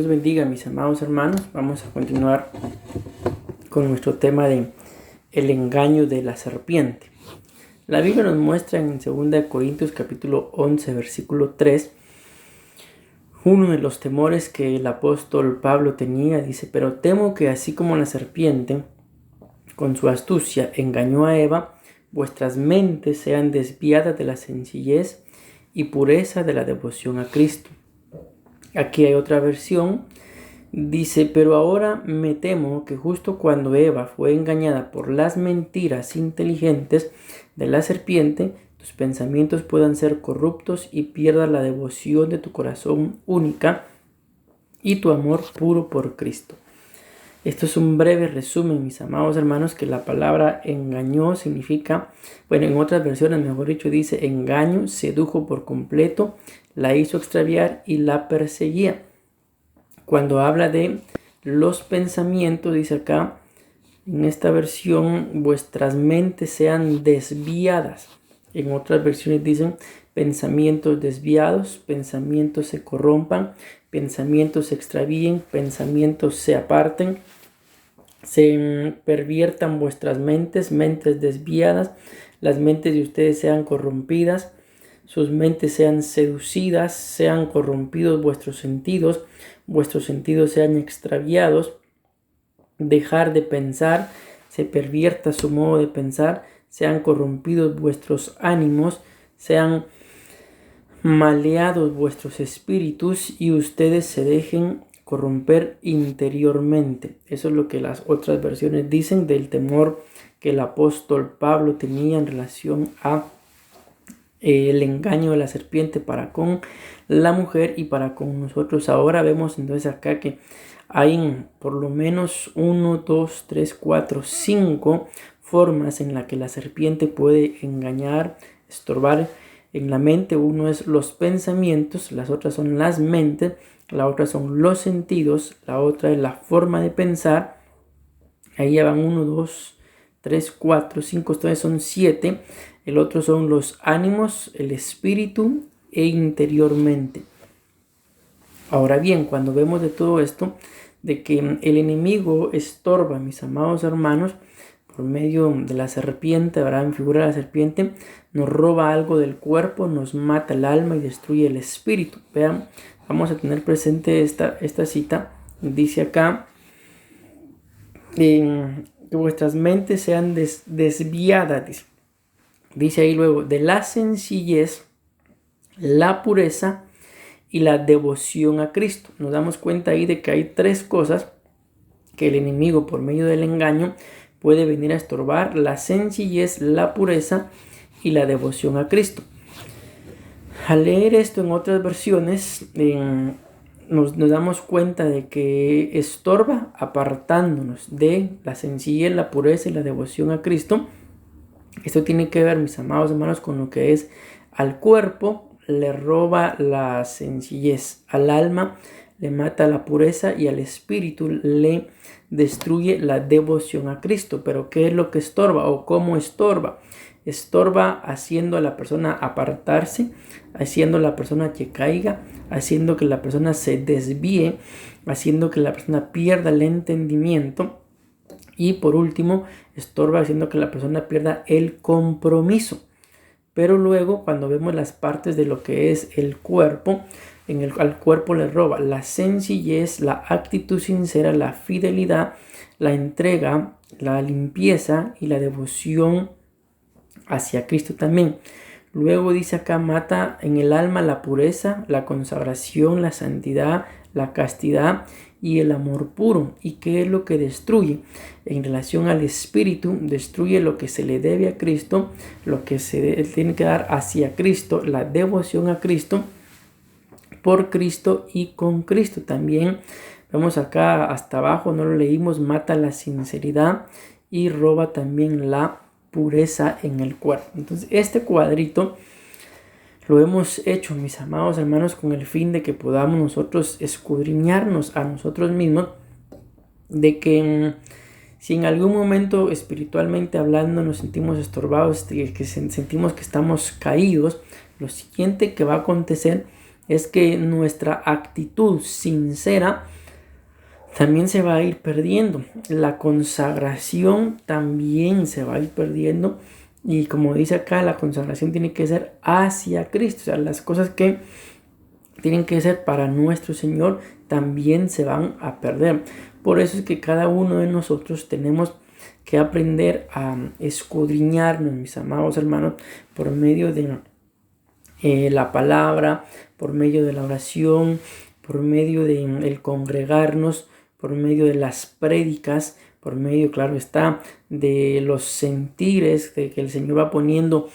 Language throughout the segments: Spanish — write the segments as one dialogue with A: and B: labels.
A: Dios bendiga, mis amados hermanos. Vamos a continuar con nuestro tema de el engaño de la serpiente. La Biblia nos muestra en 2 Corintios capítulo 11 versículo 3 uno de los temores que el apóstol Pablo tenía. Dice: pero temo que así como la serpiente con su astucia engañó a Eva, vuestras mentes sean desviadas de la sencillez y pureza de la devoción a Cristo. Aquí hay otra versión. Dice: pero ahora me temo que justo cuando Eva fue engañada por las mentiras inteligentes de la serpiente, tus pensamientos puedan ser corruptos y pierdas la devoción de tu corazón única y tu amor puro por Cristo. Esto es un breve resumen, mis amados hermanos, que la palabra engañó significa, bueno, en otras versiones, mejor dicho, dice engaño, sedujo por completo, la hizo extraviar y la perseguía. Cuando habla de los pensamientos, dice acá, en esta versión, vuestras mentes sean desviadas. En otras versiones dicen pensamientos desviados, pensamientos se corrompan, pensamientos se extravíen, pensamientos se aparten, se perviertan vuestras mentes, mentes desviadas, las mentes de ustedes sean corrompidas, sus mentes sean seducidas, sean corrompidos vuestros sentidos sean extraviados, dejar de pensar, se pervierta su modo de pensar, sean corrompidos vuestros ánimos, sean maleados vuestros espíritus y ustedes se dejen corromper interiormente. Eso es lo que las otras versiones dicen del temor que el apóstol Pablo tenía en relación a el engaño de la serpiente para con la mujer y para con nosotros. Ahora vemos entonces acá que hay por lo menos 1, 2, 3, 4, 5 formas en las que la serpiente puede engañar, estorbar en la mente. Uno es los pensamientos, las otras son las mentes, la otra son los sentidos, la otra es la forma de pensar. Ahí ya van 1, 2, 3, 4, 5, entonces son 7. El otro son los ánimos, el espíritu e interiormente. Ahora bien, cuando vemos de todo esto, de que el enemigo estorba, mis amados hermanos, por medio de la serpiente, ¿verdad? En figura de la serpiente, nos roba algo del cuerpo, nos mata el alma y destruye el espíritu. Vean, vamos a tener presente esta cita. Dice acá, que vuestras mentes sean desviadas. Dice ahí luego, de la sencillez, la pureza y la devoción a Cristo. Nos damos cuenta ahí de que hay 3 cosas que el enemigo por medio del engaño puede venir a estorbar: la sencillez, la pureza y la devoción a Cristo. Al leer esto en otras versiones, nos damos cuenta de que estorba apartándonos de la sencillez, la pureza y la devoción a Cristo. Esto tiene que ver, mis amados hermanos, con lo que es al cuerpo le roba la sencillez, al alma le mata la pureza y al espíritu le destruye la devoción a Cristo. Pero ¿qué es lo que estorba o cómo estorba? Estorba haciendo a la persona apartarse, haciendo a la persona que caiga, haciendo que la persona se desvíe, haciendo que la persona pierda el entendimiento. Y por último, estorba haciendo que la persona pierda el compromiso. Pero luego, cuando vemos las partes de lo que es el cuerpo, al cuerpo le roba la sencillez, la actitud sincera, la fidelidad, la entrega, la limpieza y la devoción hacia Cristo también. Luego dice acá, mata en el alma la pureza, la consagración, la santidad, la castidad y el amor puro. ¿Y qué es lo que destruye? En relación al espíritu, destruye lo que se le debe a Cristo, lo que se tiene que dar hacia Cristo, la devoción a Cristo, por Cristo y con Cristo. También vemos acá hasta abajo, no lo leímos, mata la sinceridad y roba también la pureza en el cuerpo. Entonces este cuadrito lo hemos hecho, mis amados hermanos, con el fin de que podamos nosotros escudriñarnos a nosotros mismos, de que si en algún momento espiritualmente hablando nos sentimos estorbados, que sentimos que estamos caídos, lo siguiente que va a acontecer es que nuestra actitud sincera también se va a ir perdiendo. La consagración también se va a ir perdiendo. Y como dice acá, la consagración tiene que ser hacia Cristo. O sea, las cosas que tienen que ser para nuestro Señor también se van a perder. Por eso es que cada uno de nosotros tenemos que aprender a escudriñarnos, mis amados hermanos, por medio de la palabra, por medio de la oración, por medio de el congregarnos, por medio de las prédicas, por medio, claro está, de los sentires de que el Señor va poniendo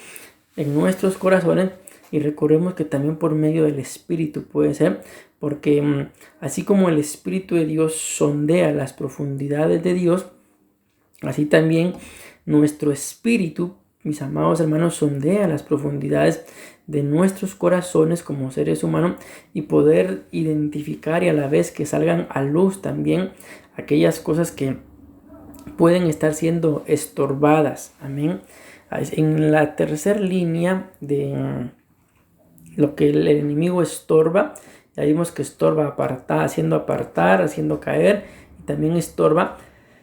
A: en nuestros corazones. Y recordemos que también por medio del Espíritu puede ser, porque así como el Espíritu de Dios sondea las profundidades de Dios, así también nuestro espíritu, mis amados hermanos, sondea las profundidades de nuestros corazones como seres humanos y poder identificar y a la vez que salgan a luz también aquellas cosas que pueden estar siendo estorbadas. Amén. En la tercera línea de lo que el enemigo estorba, ya vimos que estorba haciendo caer, y también estorba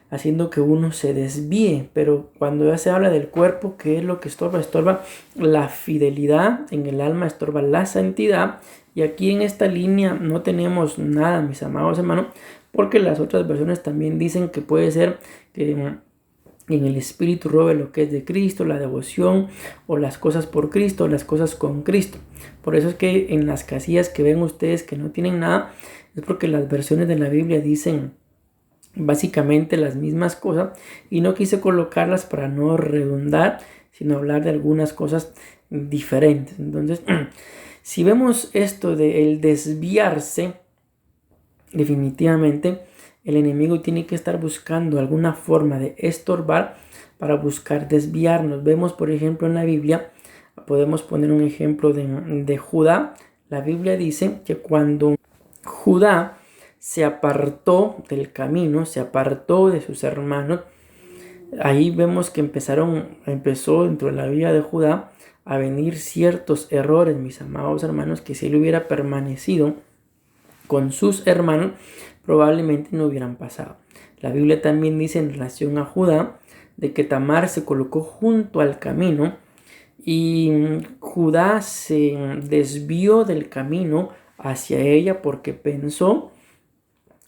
A: haciendo que uno se desvíe. Pero cuando ya se habla del cuerpo, ¿qué es lo que estorba? Estorba la fidelidad en el alma, estorba la santidad. Y aquí en esta línea no tenemos nada, mis amados hermanos, porque las otras versiones también dicen que puede ser que en el espíritu robe lo que es de Cristo, la devoción o las cosas por Cristo, las cosas con Cristo. Por eso es que en las casillas que ven ustedes que no tienen nada, es porque las versiones de la Biblia dicen básicamente las mismas cosas y no quise colocarlas para no redundar, sino hablar de algunas cosas diferentes. Entonces, si vemos esto de el desviarse, definitivamente el enemigo tiene que estar buscando alguna forma de estorbar para buscar desviarnos. Vemos, por ejemplo, en la Biblia, podemos poner un ejemplo de Judá. La Biblia dice que cuando Judá se apartó del camino, se apartó de sus hermanos, ahí vemos que empezó dentro de la vida de Judá a venir ciertos errores, mis amados hermanos, que si él hubiera permanecido con sus hermanos, probablemente no hubieran pasado. La Biblia también dice en relación a Judá, de que Tamar se colocó junto al camino y Judá se desvió del camino hacia ella porque pensó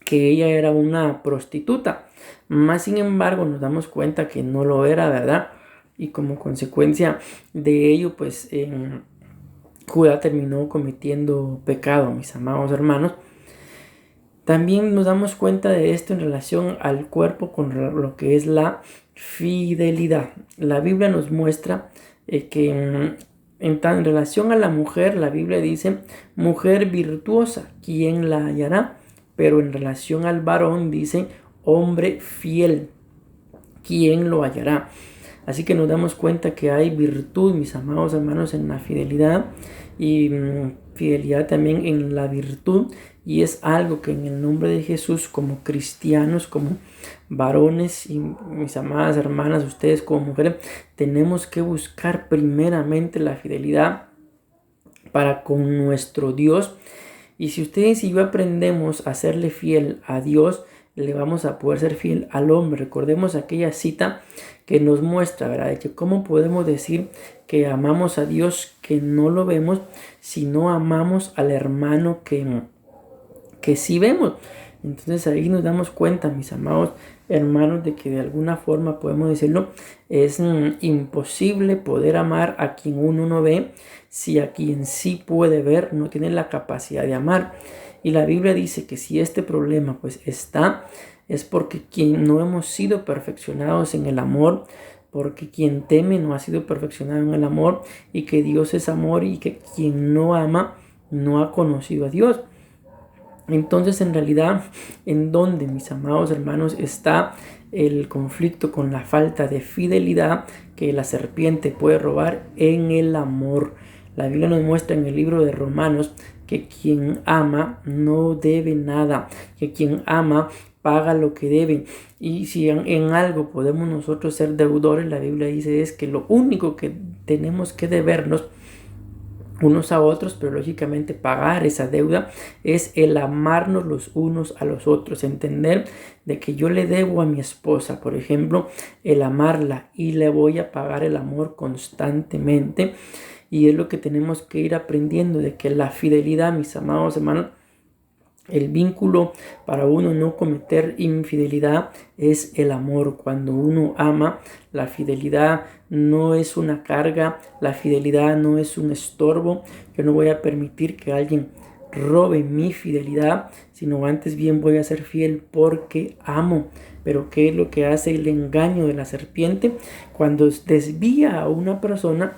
A: que ella era una prostituta. Más sin embargo, nos damos cuenta que no lo era, ¿verdad? Y como consecuencia de ello, pues Judá terminó cometiendo pecado, mis amados hermanos. También nos damos cuenta de esto en relación al cuerpo con lo que es la fidelidad. La Biblia nos muestra que en relación a la mujer, la Biblia dice, mujer virtuosa, ¿quién la hallará? Pero en relación al varón dice, hombre fiel, ¿quién lo hallará? Así que nos damos cuenta que hay virtud, mis amados hermanos, en la fidelidad y fidelidad también en la virtud. Y es algo que en el nombre de Jesús, como cristianos, como varones y mis amadas hermanas, ustedes como mujeres, tenemos que buscar primeramente la fidelidad para con nuestro Dios. Y si ustedes y yo aprendemos a serle fiel a Dios, le vamos a poder ser fiel al hombre. Recordemos aquella cita que nos muestra, ¿verdad? De que cómo podemos decir que amamos a Dios que no lo vemos si no amamos al hermano que sí vemos. Entonces ahí nos damos cuenta, mis amados hermanos, de que de alguna forma podemos decirlo, es imposible poder amar a quien uno no ve si a quien sí puede ver no tiene la capacidad de amar. Y la Biblia dice que si este problema pues está, es porque quien no hemos sido perfeccionados en el amor, porque quien teme no ha sido perfeccionado en el amor, y que Dios es amor y que quien no ama no ha conocido a Dios. Entonces, en realidad, ¿en dónde, mis amados hermanos, está el conflicto con la falta de fidelidad que la serpiente puede robar? En el amor. La Biblia nos muestra en el libro de Romanos que quien ama no debe nada, que quien ama paga lo que debe. Y si en algo podemos nosotros ser deudores, la Biblia dice es que lo único que tenemos que debernos unos a otros, pero lógicamente pagar esa deuda es el amarnos los unos a los otros, entender de que yo le debo a mi esposa, por ejemplo, el amarla y le voy a pagar el amor constantemente. Y es lo que tenemos que ir aprendiendo, de que la fidelidad, mis amados hermanos, el vínculo para uno no cometer infidelidad es el amor. Cuando uno ama, la fidelidad no es una carga, la fidelidad no es un estorbo. Yo no voy a permitir que alguien robe mi fidelidad, sino antes bien voy a ser fiel porque amo. Pero ¿qué es lo que hace el engaño de la serpiente? Cuando desvía a una persona,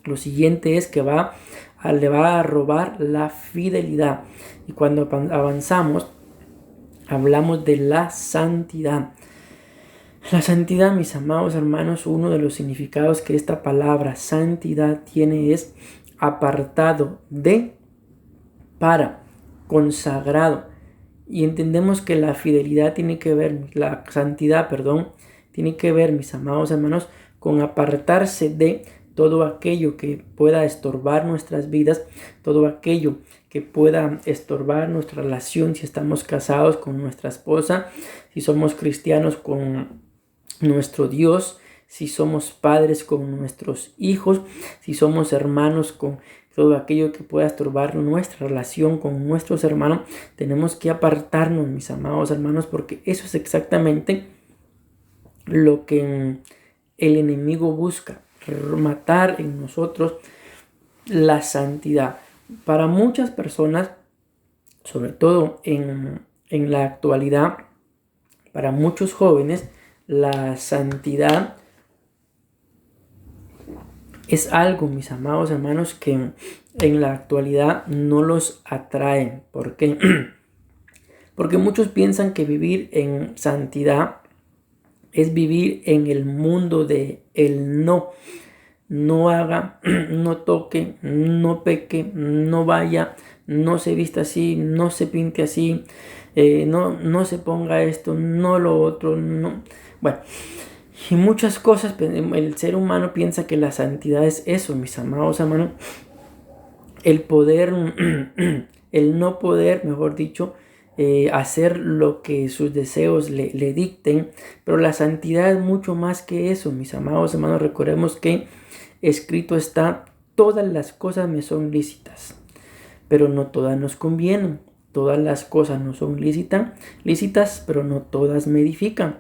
A: lo siguiente es que le va a robar la fidelidad. Y cuando avanzamos, hablamos de la santidad. La santidad, mis amados hermanos, uno de los significados que esta palabra santidad tiene es apartado de, para, consagrado. Y entendemos que la fidelidad tiene que ver, la santidad, perdón, tiene que ver, mis amados hermanos, con apartarse de todo aquello que pueda estorbar nuestras vidas, todo aquello que pueda estorbar nuestra relación, si estamos casados con nuestra esposa, si somos cristianos con nuestro Dios, si somos padres con nuestros hijos, si somos hermanos con todo aquello que pueda estorbar nuestra relación con nuestros hermanos. Tenemos que apartarnos, mis amados hermanos, porque eso es exactamente lo que el enemigo busca, matar en nosotros la santidad. Para muchas personas, sobre todo en la actualidad, para muchos jóvenes, la santidad es algo, mis amados hermanos, que en la actualidad no los atrae. ¿Por qué? Porque muchos piensan que vivir en santidad es vivir en el mundo de el no. No haga, no toque, no peque, no vaya, no se vista así, no se pinte así, no se ponga esto, no lo otro, no. Bueno, y muchas cosas, el ser humano piensa que la santidad es eso, mis amados hermanos. El poder, el no poder, mejor dicho, hacer lo que sus deseos le dicten. Pero la santidad es mucho más que eso, mis amados hermanos. Recordemos que escrito está: todas las cosas me son lícitas, pero no todas nos convienen. Todas las cosas no son lícitas, pero no todas me edifican.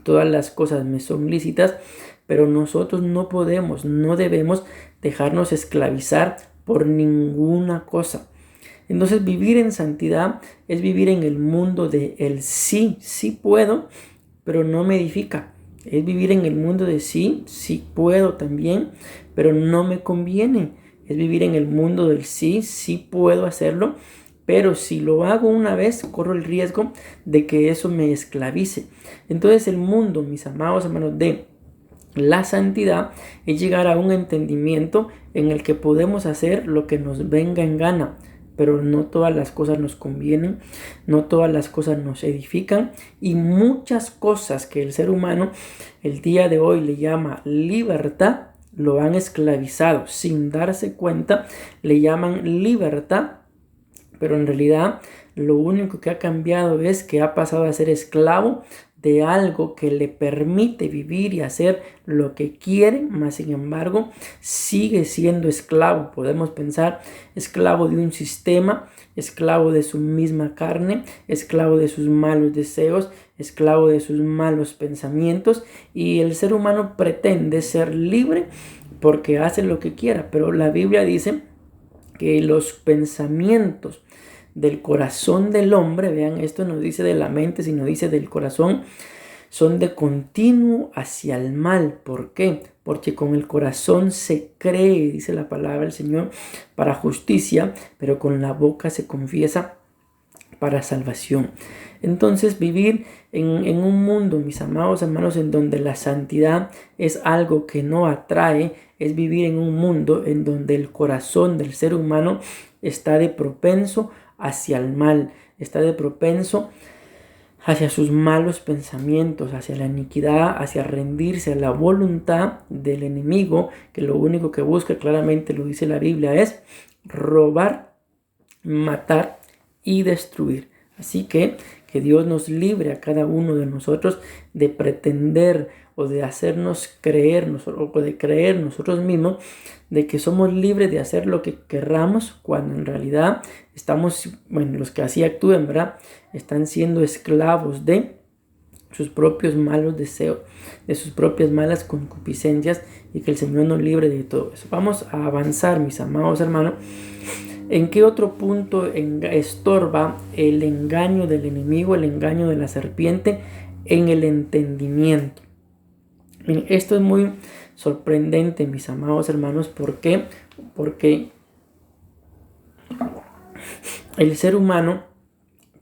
A: Todas las cosas me son lícitas, pero nosotros no podemos, no debemos dejarnos esclavizar por ninguna cosa. Entonces, vivir en santidad es vivir en el mundo de el sí, sí puedo, pero no me edifica. Es vivir en el mundo de sí, sí puedo también, pero no me conviene. Es vivir en el mundo del sí, sí puedo hacerlo, pero si lo hago una vez, corro el riesgo de que eso me esclavice. Entonces, el mundo, mis amados hermanos, de la santidad es llegar a un entendimiento en el que podemos hacer lo que nos venga en gana, pero no todas las cosas nos convienen, no todas las cosas nos edifican, y muchas cosas que el ser humano el día de hoy le llama libertad, lo han esclavizado sin darse cuenta. Le llaman libertad, pero en realidad lo único que ha cambiado es que ha pasado a ser esclavo de algo que le permite vivir y hacer lo que quiere, mas sin embargo sigue siendo esclavo. Podemos pensar esclavo de un sistema, esclavo de su misma carne, esclavo de sus malos deseos, esclavo de sus malos pensamientos, y el ser humano pretende ser libre porque hace lo que quiera, pero la Biblia dice que los pensamientos del corazón del hombre, vean, esto no dice de la mente, sino dice del corazón, son de continuo hacia el mal. ¿Por qué? Porque con el corazón se cree, dice la palabra del Señor, para justicia, pero con la boca se confiesa para salvación. Entonces, vivir en un mundo, mis amados hermanos, en donde la santidad es algo que no atrae, es vivir en un mundo en donde el corazón del ser humano está de propenso hacia el mal, está de propenso hacia sus malos pensamientos, hacia la iniquidad, hacia rendirse a la voluntad del enemigo, que lo único que busca, claramente lo dice la Biblia, es robar, matar y destruir. Así que Dios nos libre a cada uno de nosotros de pretender o de hacernos creer o de creer nosotros mismos de que somos libres de hacer lo que querramos, cuando en realidad estamos, bueno, los que así actúen, ¿verdad?, están siendo esclavos de sus propios malos deseos, de sus propias malas concupiscencias, y que el Señor nos libre de todo eso. Vamos a avanzar, mis amados hermanos. ¿En qué otro punto estorba el engaño del enemigo, el engaño de la serpiente? En el entendimiento. Miren, esto es muy sorprendente, mis amados hermanos. ¿Por qué? Porque el ser humano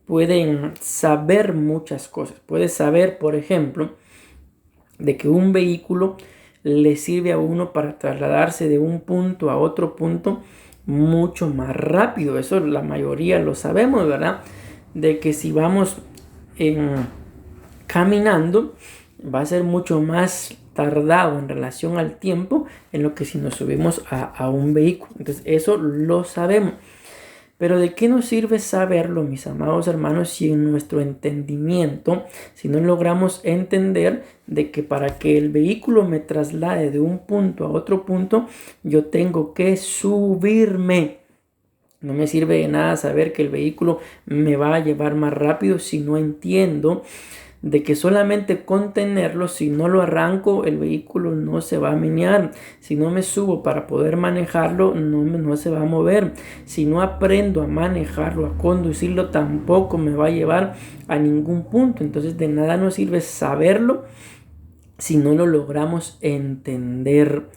A: puede saber muchas cosas. Puede saber, por ejemplo, de que un vehículo le sirve a uno para trasladarse de un punto a otro punto mucho más rápido. Eso la mayoría lo sabemos, ¿verdad? De que si vamos caminando, va a ser mucho más tardado en relación al tiempo en lo que si nos subimos a un vehículo. Entonces eso lo sabemos. Pero ¿de qué nos sirve saberlo, mis amados hermanos, si en nuestro entendimiento, si no logramos entender de que para que el vehículo me traslade de un punto a otro punto, yo tengo que subirme? No me sirve de nada saber que el vehículo me va a llevar más rápido si no entiendo de que solamente con tenerlo, si no lo arranco, el vehículo no se va a menear. Si no me subo para poder manejarlo, no se va a mover. Si no aprendo a manejarlo, a conducirlo, tampoco me va a llevar a ningún punto. Entonces de nada nos sirve saberlo si no lo logramos entender.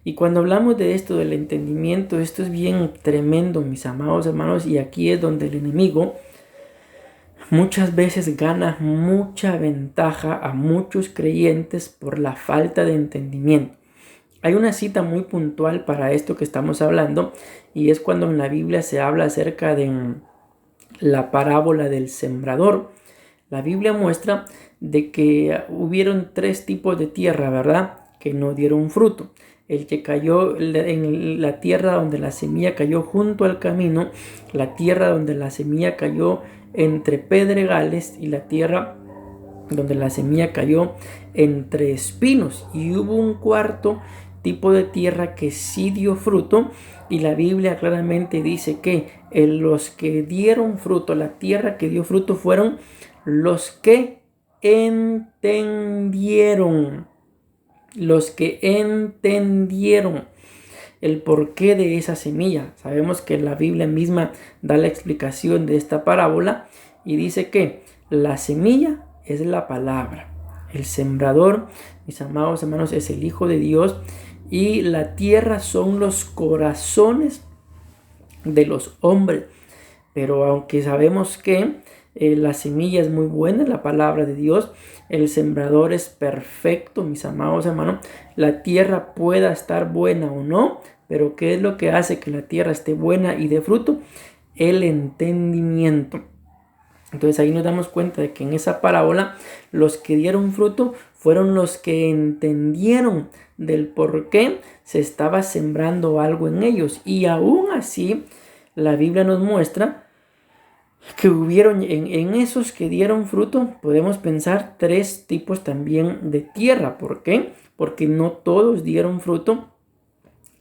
A: Y cuando hablamos de esto, del entendimiento, esto es bien tremendo, mis amados hermanos, y aquí es donde el enemigo muchas veces gana mucha ventaja a muchos creyentes por la falta de entendimiento. Hay una cita muy puntual para esto que estamos hablando, y es cuando en la Biblia se habla acerca de la parábola del sembrador. La Biblia muestra de que hubieron 3 tipos de tierra, ¿verdad?, que no dieron fruto. El que cayó en la tierra donde la semilla cayó junto al camino, la tierra donde la semilla cayó entre pedregales, y la tierra donde la semilla cayó entre espinos. Y hubo un cuarto tipo de tierra que sí dio fruto, y la Biblia claramente dice que los que dieron fruto, la tierra que dio fruto, fueron los que entendieron. Los que entendieron el porqué de esa semilla. Sabemos que la Biblia misma da la explicación de esta parábola y dice que la semilla es la palabra. El sembrador, mis amados hermanos, es el Hijo de Dios, y la tierra son los corazones de los hombres. Pero aunque sabemos que la semilla es muy buena, la palabra de Dios, el sembrador es perfecto, mis amados hermanos. La tierra pueda estar buena o no, pero ¿qué es lo que hace que la tierra esté buena y dé fruto? El entendimiento. Entonces ahí nos damos cuenta de que en esa parábola los que dieron fruto fueron los que entendieron del por qué se estaba sembrando algo en ellos. Y aún así la Biblia nos muestra que hubieron en esos que dieron fruto, podemos pensar 3 tipos también de tierra. ¿Por qué? Porque no todos dieron fruto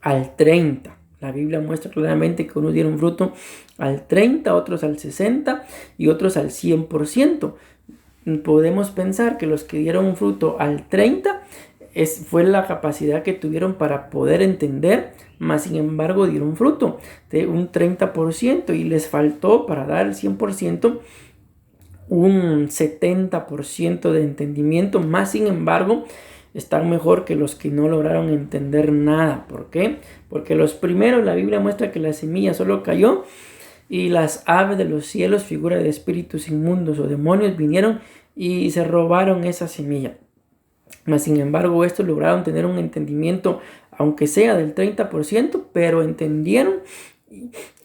A: al 30. La Biblia muestra claramente que unos dieron fruto al 30, otros al 60 y otros al 100%. Podemos pensar que los que dieron fruto al 30 fue la capacidad que tuvieron para poder entender, mas sin embargo dieron fruto de un 30%, y les faltó para dar el 100% un 70% de entendimiento, más sin embargo están mejor que los que no lograron entender nada. ¿Por qué? Porque los primeros, la Biblia muestra que la semilla solo cayó y las aves de los cielos, figura de espíritus inmundos o demonios, vinieron y se robaron esa semilla. Mas sin embargo estos lograron tener un entendimiento, aunque sea del 30%, pero entendieron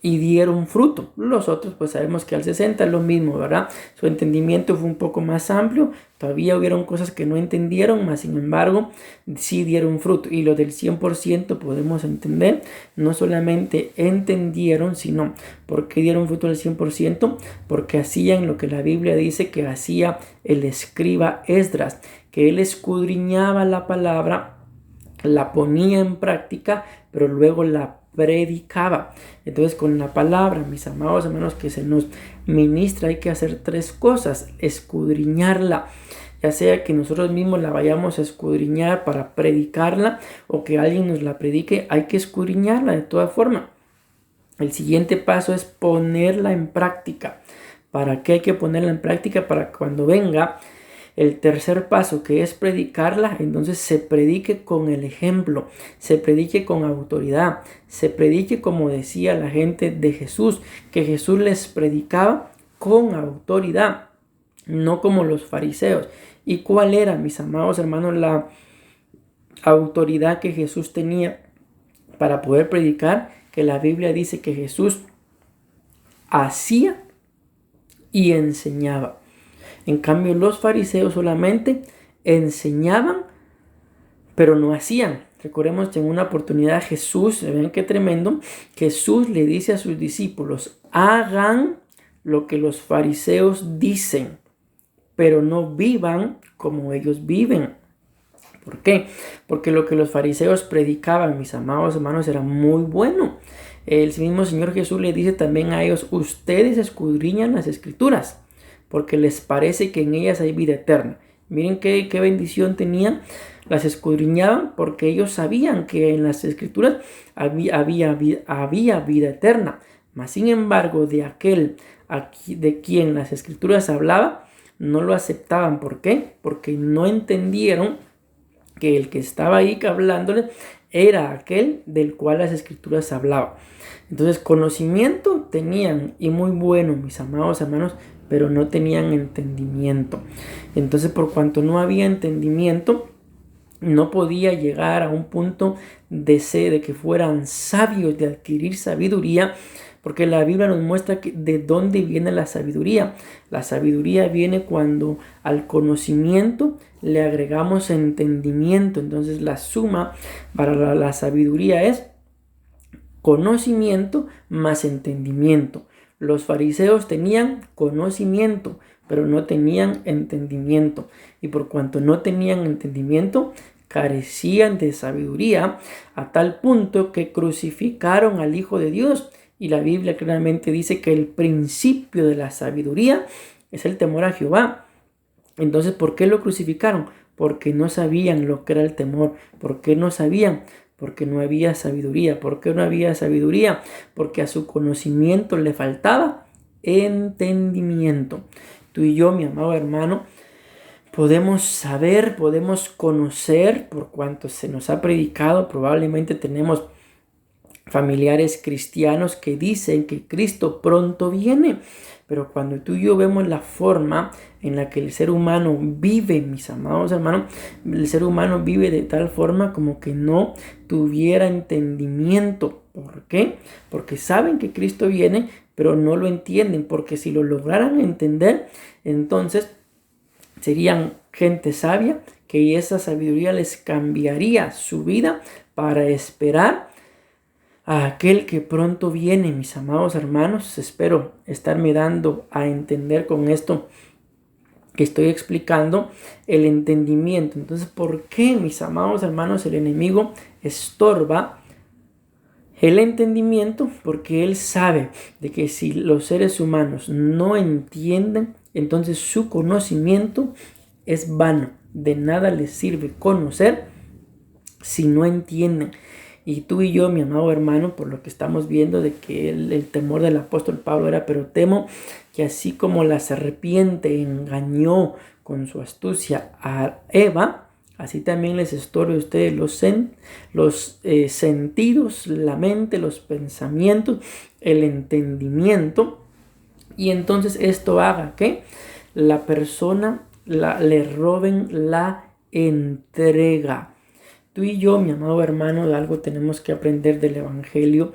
A: y dieron fruto. Los otros pues sabemos que al 60 es lo mismo, ¿verdad? Su entendimiento fue un poco más amplio, todavía hubieron cosas que no entendieron, mas sin embargo sí dieron fruto. Y los del 100% podemos entender, no solamente entendieron, sino porque dieron fruto al 100%, porque hacían lo que la Biblia dice que hacía el escriba Esdras, que él escudriñaba la palabra, la ponía en práctica, pero luego la predicaba. Entonces con la palabra, mis amados hermanos, que se nos ministra, hay que hacer 3 cosas: escudriñarla, ya sea que nosotros mismos la vayamos a escudriñar para predicarla o que alguien nos la predique, hay que escudriñarla de toda forma. El siguiente paso es ponerla en práctica. ¿Para qué hay que ponerla en práctica? Para cuando venga el tercer paso, que es predicarla, entonces se predique con el ejemplo, se predique con autoridad, se predique como decía la gente de Jesús, que Jesús les predicaba con autoridad, no como los fariseos. ¿Y cuál era, mis amados hermanos, la autoridad que Jesús tenía para poder predicar? Que la Biblia dice que Jesús hacía y enseñaba. En cambio, los fariseos solamente enseñaban, pero no hacían. Recordemos que en una oportunidad Jesús, vean qué tremendo, Jesús le dice a sus discípulos: hagan lo que los fariseos dicen, pero no vivan como ellos viven. ¿Por qué? Porque lo que los fariseos predicaban, mis amados hermanos, era muy bueno. El mismo Señor Jesús le dice también a ellos: ustedes escudriñan las escrituras, porque les parece que en ellas hay vida eterna. Miren qué bendición tenían. Las escudriñaban porque ellos sabían que en las escrituras había vida eterna. Mas sin embargo, de aquel de quien las escrituras hablaba, no lo aceptaban. ¿Por qué? Porque no entendieron que el que estaba ahí hablándole era aquel del cual las escrituras hablaban. Entonces, conocimiento tenían, y muy bueno, mis amados hermanos, pero no tenían entendimiento. Entonces, por cuanto no había entendimiento, no podía llegar a un punto de que fueran sabios, de adquirir sabiduría, porque la Biblia nos muestra de dónde viene la sabiduría. La sabiduría viene cuando al conocimiento le agregamos entendimiento. Entonces la suma para la sabiduría es conocimiento más entendimiento. Los fariseos tenían conocimiento, pero no tenían entendimiento. Y por cuanto no tenían entendimiento, carecían de sabiduría, a tal punto que crucificaron al Hijo de Dios. Y la Biblia claramente dice que el principio de la sabiduría es el temor a Jehová. Entonces, ¿por qué lo crucificaron? Porque no sabían lo que era el temor. ¿Por qué no sabían? Porque no había sabiduría. ¿Por qué no había sabiduría? Porque a su conocimiento le faltaba entendimiento. Tú y yo, mi amado hermano, podemos saber, podemos conocer por cuanto se nos ha predicado. Probablemente tenemos familiares cristianos que dicen que Cristo pronto viene. Pero cuando tú y yo vemos la forma en la que el ser humano vive, mis amados hermanos, el ser humano vive de tal forma como que no tuviera entendimiento. ¿Por qué? Porque saben que Cristo viene, pero no lo entienden. Porque si lo lograran entender, entonces serían gente sabia, que esa sabiduría les cambiaría su vida para esperar a aquel que pronto viene, mis amados hermanos. Espero estarme dando a entender con esto que estoy explicando, el entendimiento. Entonces, ¿por qué, mis amados hermanos, el enemigo estorba el entendimiento? Porque él sabe de que si los seres humanos no entienden, entonces su conocimiento es vano. De nada les sirve conocer si no entienden. Y tú y yo, mi amado hermano, por lo que estamos viendo de que el temor del apóstol Pablo era: pero temo que así como la serpiente engañó con su astucia a Eva, así también les estorbe a ustedes los sentidos, la mente, los pensamientos, el entendimiento. Y entonces esto haga que la persona le roben la entrega. Tú y yo, mi amado hermano, de algo tenemos que aprender del Evangelio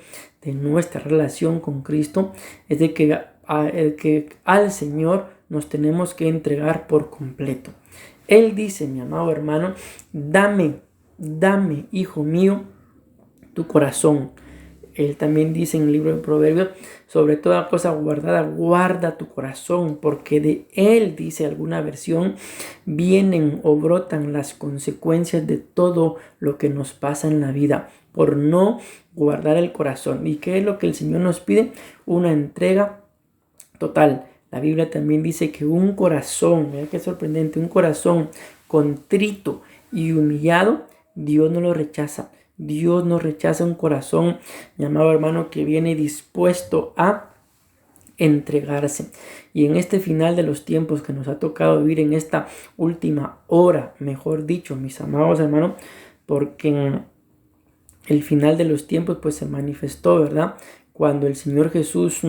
A: de nuestra relación con Cristo es de que al Señor nos tenemos que entregar por completo. Él dice, mi amado hermano, dame, hijo mío, tu corazón. Él también dice en el libro de Proverbios, sobre toda cosa guardada, guarda tu corazón, porque de él, dice alguna versión, vienen o brotan las consecuencias de todo lo que nos pasa en la vida, por no guardar el corazón. ¿Y qué es lo que el Señor nos pide? Una entrega total. La Biblia también dice que un corazón, mira qué sorprendente, un corazón contrito y humillado, Dios no lo rechaza. Dios no rechaza un corazón, mi amado hermano, que viene dispuesto a entregarse. Y en este final de los tiempos que nos ha tocado vivir, en esta última hora, mejor dicho, mis amados hermanos, porque en el final de los tiempos pues se manifestó, ¿verdad? Cuando el Señor Jesús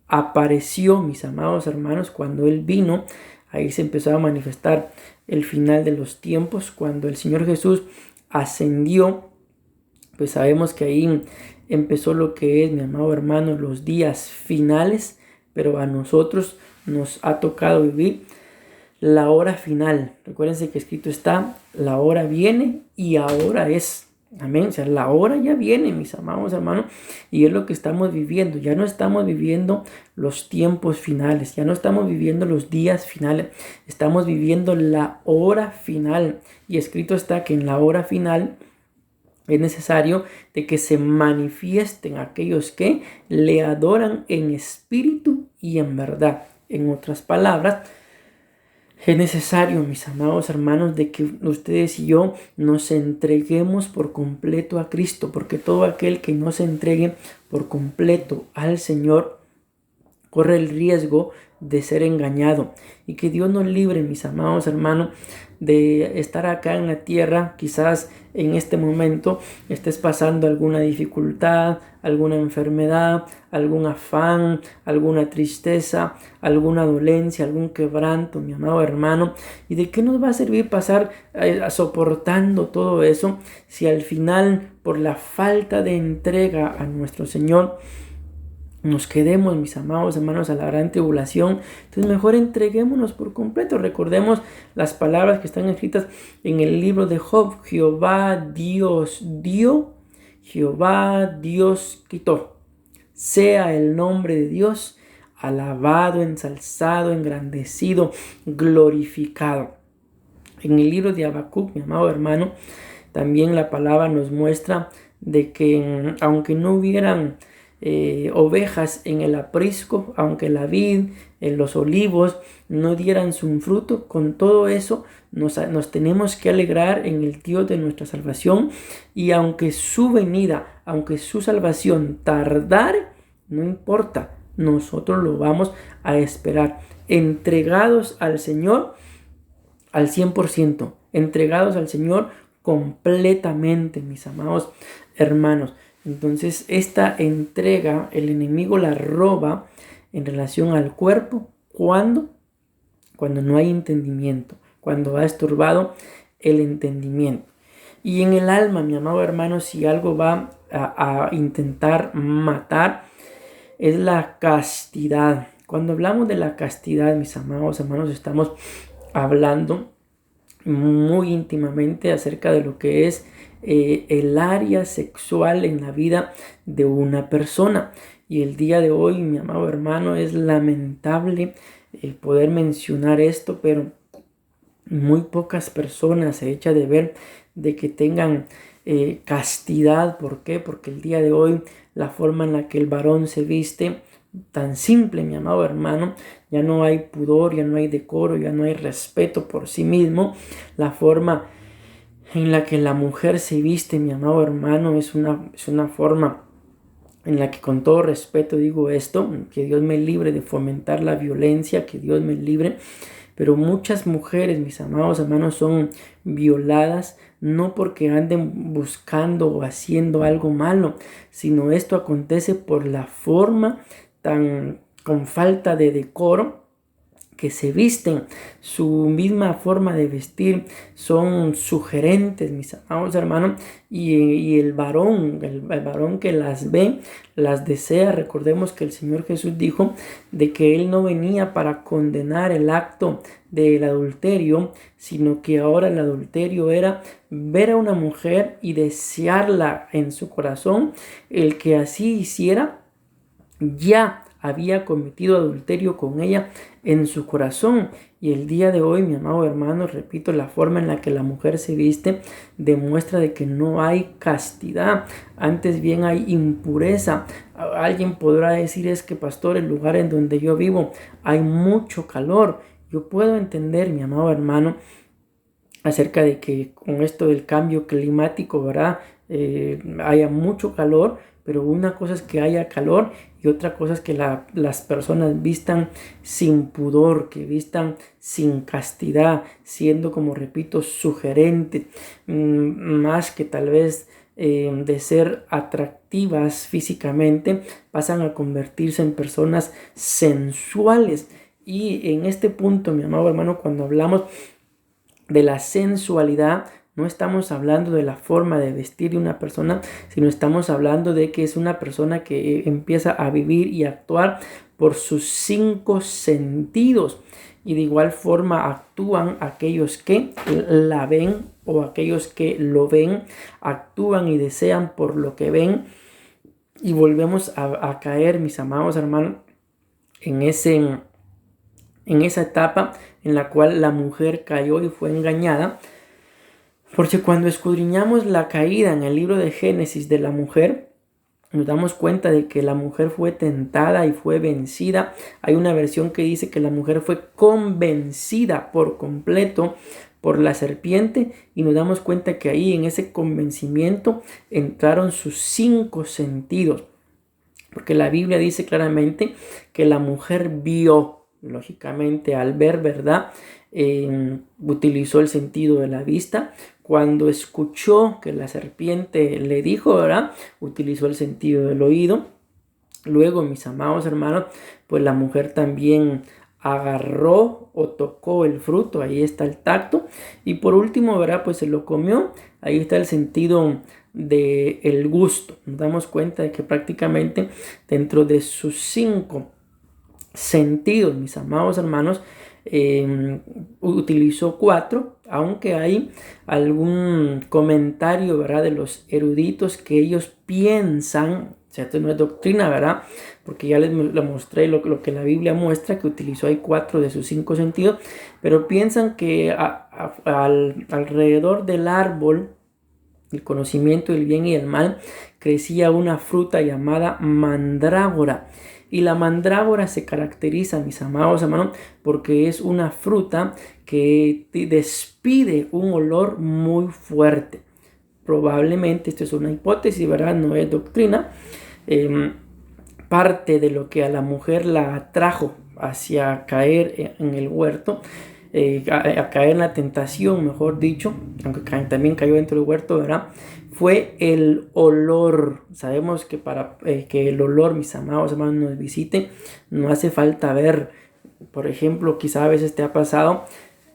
A: apareció, mis amados hermanos, cuando Él vino, ahí se empezó a manifestar el final de los tiempos. Cuando el Señor Jesús ascendió, pues sabemos que ahí empezó lo que es, mi amado hermano, los días finales, pero a nosotros nos ha tocado vivir la hora final. Recuérdense que escrito está, la hora viene y ahora es. Amén. O sea, la hora ya viene, mis amados hermanos, y es lo que estamos viviendo. Ya no estamos viviendo los tiempos finales, ya no estamos viviendo los días finales, estamos viviendo la hora final. Y escrito está que en la hora final es necesario de que se manifiesten aquellos que le adoran en espíritu y en verdad. En otras palabras, es necesario, mis amados hermanos, de que ustedes y yo nos entreguemos por completo a Cristo, porque todo aquel que no se entregue por completo al Señor corre el riesgo de ser engañado. Y que Dios nos libre, mis amados hermanos, de estar acá en la tierra. Quizás en este momento estés pasando alguna dificultad, alguna enfermedad, algún afán, alguna tristeza, alguna dolencia, algún quebranto, mi amado hermano. ¿Y de qué nos va a servir pasar soportando todo eso si al final, por la falta de entrega a nuestro Señor, nos quedemos, mis amados hermanos, a la gran tribulación? Entonces mejor entreguémonos por completo. Recordemos las palabras que están escritas en el libro de Job. Jehová Dios dio, Jehová Dios quitó. Sea el nombre de Dios alabado, ensalzado, engrandecido, glorificado. En el libro de Habacuc, mi amado hermano, también la palabra nos muestra de que aunque no hubieran ovejas en el aprisco, aunque la vid, en los olivos no dieran su fruto, con todo eso nos tenemos que alegrar en el Dios de nuestra salvación. Y aunque su venida, aunque su salvación tardare, no importa, nosotros lo vamos a esperar, entregados al Señor al 100%, entregados al Señor completamente, mis amados hermanos. Entonces esta entrega el enemigo la roba en relación al cuerpo. ¿Cuándo? Cuando no hay entendimiento, cuando ha estorbado el entendimiento. Y en el alma, mi amado hermano, si algo va a intentar matar, es la castidad. Cuando hablamos de la castidad, mis amados hermanos, estamos hablando muy íntimamente acerca de lo que es el área sexual en la vida de una persona. Y el día de hoy, mi amado hermano, es lamentable el poder mencionar esto, pero muy pocas personas se echa de ver de que tengan castidad. ¿Por qué? Porque el día de hoy la forma en la que el varón se viste, tan simple, mi amado hermano, ya no hay pudor, ya no hay decoro, ya no hay respeto por sí mismo. La forma en la que la mujer se viste, mi amado hermano, es una forma en la que, con todo respeto digo esto, que Dios me libre de fomentar la violencia, que Dios me libre, pero muchas mujeres, mis amados hermanos, son violadas no porque anden buscando o haciendo algo malo, sino esto acontece por la forma tan con falta de decoro que se visten, su misma forma de vestir son sugerentes, mis amados hermanos, y el varón que las ve, las desea. Recordemos que el Señor Jesús dijo de que Él no venía para condenar el acto del adulterio, sino que ahora el adulterio era ver a una mujer y desearla en su corazón. El que así hiciera ya había cometido adulterio con ella en su corazón. Y el día de hoy, mi amado hermano, repito, la forma en la que la mujer se viste demuestra de que no hay castidad, antes bien hay impureza. Alguien podrá decir: es que, pastor, el lugar en donde yo vivo hay mucho calor. Yo puedo entender, mi amado hermano, acerca de que con esto del cambio climático, ¿verdad? Haya mucho calor, pero una cosa es que haya calor y otra cosa es que las personas vistan sin pudor, que vistan sin castidad, siendo, como repito, sugerente, más que tal vez de ser atractivas físicamente, pasan a convertirse en personas sensuales. Y en este punto, mi amado hermano, cuando hablamos de la sensualidad, no estamos hablando de la forma de vestir de una persona, sino estamos hablando de que es una persona que empieza a vivir y actuar por sus 5 sentidos. Y de igual forma actúan aquellos que la ven o aquellos que lo ven, actúan y desean por lo que ven. Y volvemos a caer, mis amados hermanos, en esa etapa en la cual la mujer cayó y fue engañada. Porque cuando escudriñamos la caída en el libro de Génesis de la mujer, nos damos cuenta de que la mujer fue tentada y fue vencida. Hay una versión que dice que la mujer fue convencida por completo por la serpiente, y nos damos cuenta que ahí en ese convencimiento entraron sus 5 sentidos. Porque la Biblia dice claramente que la mujer vio, lógicamente al ver, ¿verdad? Utilizó el sentido de la vista. Cuando escuchó que la serpiente le dijo, ¿verdad? Utilizó el sentido del oído. Luego, mis amados hermanos, pues la mujer también agarró o tocó el fruto, ahí está el tacto. Y por último, ¿verdad? Pues se lo comió, ahí está el sentido del gusto. Nos damos cuenta de que prácticamente dentro de sus 5 sentidos, mis amados hermanos, utilizó 4, aunque hay algún comentario, ¿verdad?, de los eruditos que ellos piensan, o sea, esto no es doctrina, ¿verdad?, porque ya les lo mostré lo que la Biblia muestra, que utilizó ahí 4 de sus 5 sentidos, pero piensan que alrededor del árbol, el conocimiento del bien y del mal, crecía una fruta llamada mandrágora. Y la mandrágora se caracteriza, mis amados hermanos, porque es una fruta que despide un olor muy fuerte. Probablemente, esto es una hipótesis, ¿verdad? No es doctrina. Parte de lo que a la mujer la atrajo hacia caer en el huerto, a caer en la tentación, mejor dicho, aunque también cayó dentro del huerto, ¿verdad?, fue el olor. Sabemos que para que el olor, mis amados hermanos, nos visite, no hace falta ver. Por ejemplo, quizá a veces te ha pasado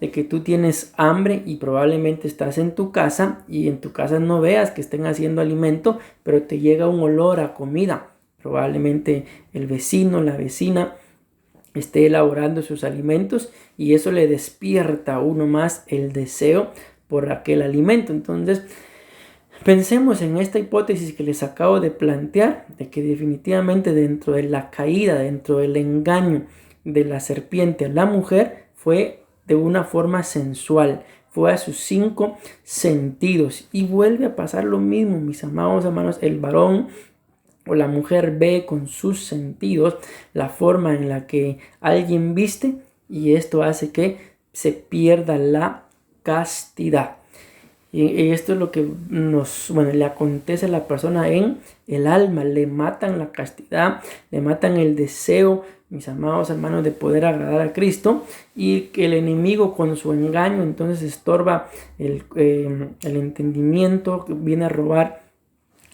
A: de que tú tienes hambre y probablemente estás en tu casa y en tu casa no veas que estén haciendo alimento, pero te llega un olor a comida. Probablemente el vecino, la vecina esté elaborando sus alimentos y eso le despierta a uno más el deseo por aquel alimento. Entonces, pensemos en esta hipótesis que les acabo de plantear, de que definitivamente dentro de la caída, dentro del engaño de la serpiente a la mujer, fue de una forma sensual, fue a sus 5 sentidos. Y vuelve a pasar lo mismo, mis amados hermanos, el varón o la mujer ve con sus sentidos la forma en la que alguien viste, y esto hace que se pierda la castidad. Y esto es lo que le acontece a la persona en el alma. Le matan la castidad, le matan el deseo, mis amados hermanos, de poder agradar a Cristo, y que el enemigo con su engaño entonces estorba el entendimiento, viene a robar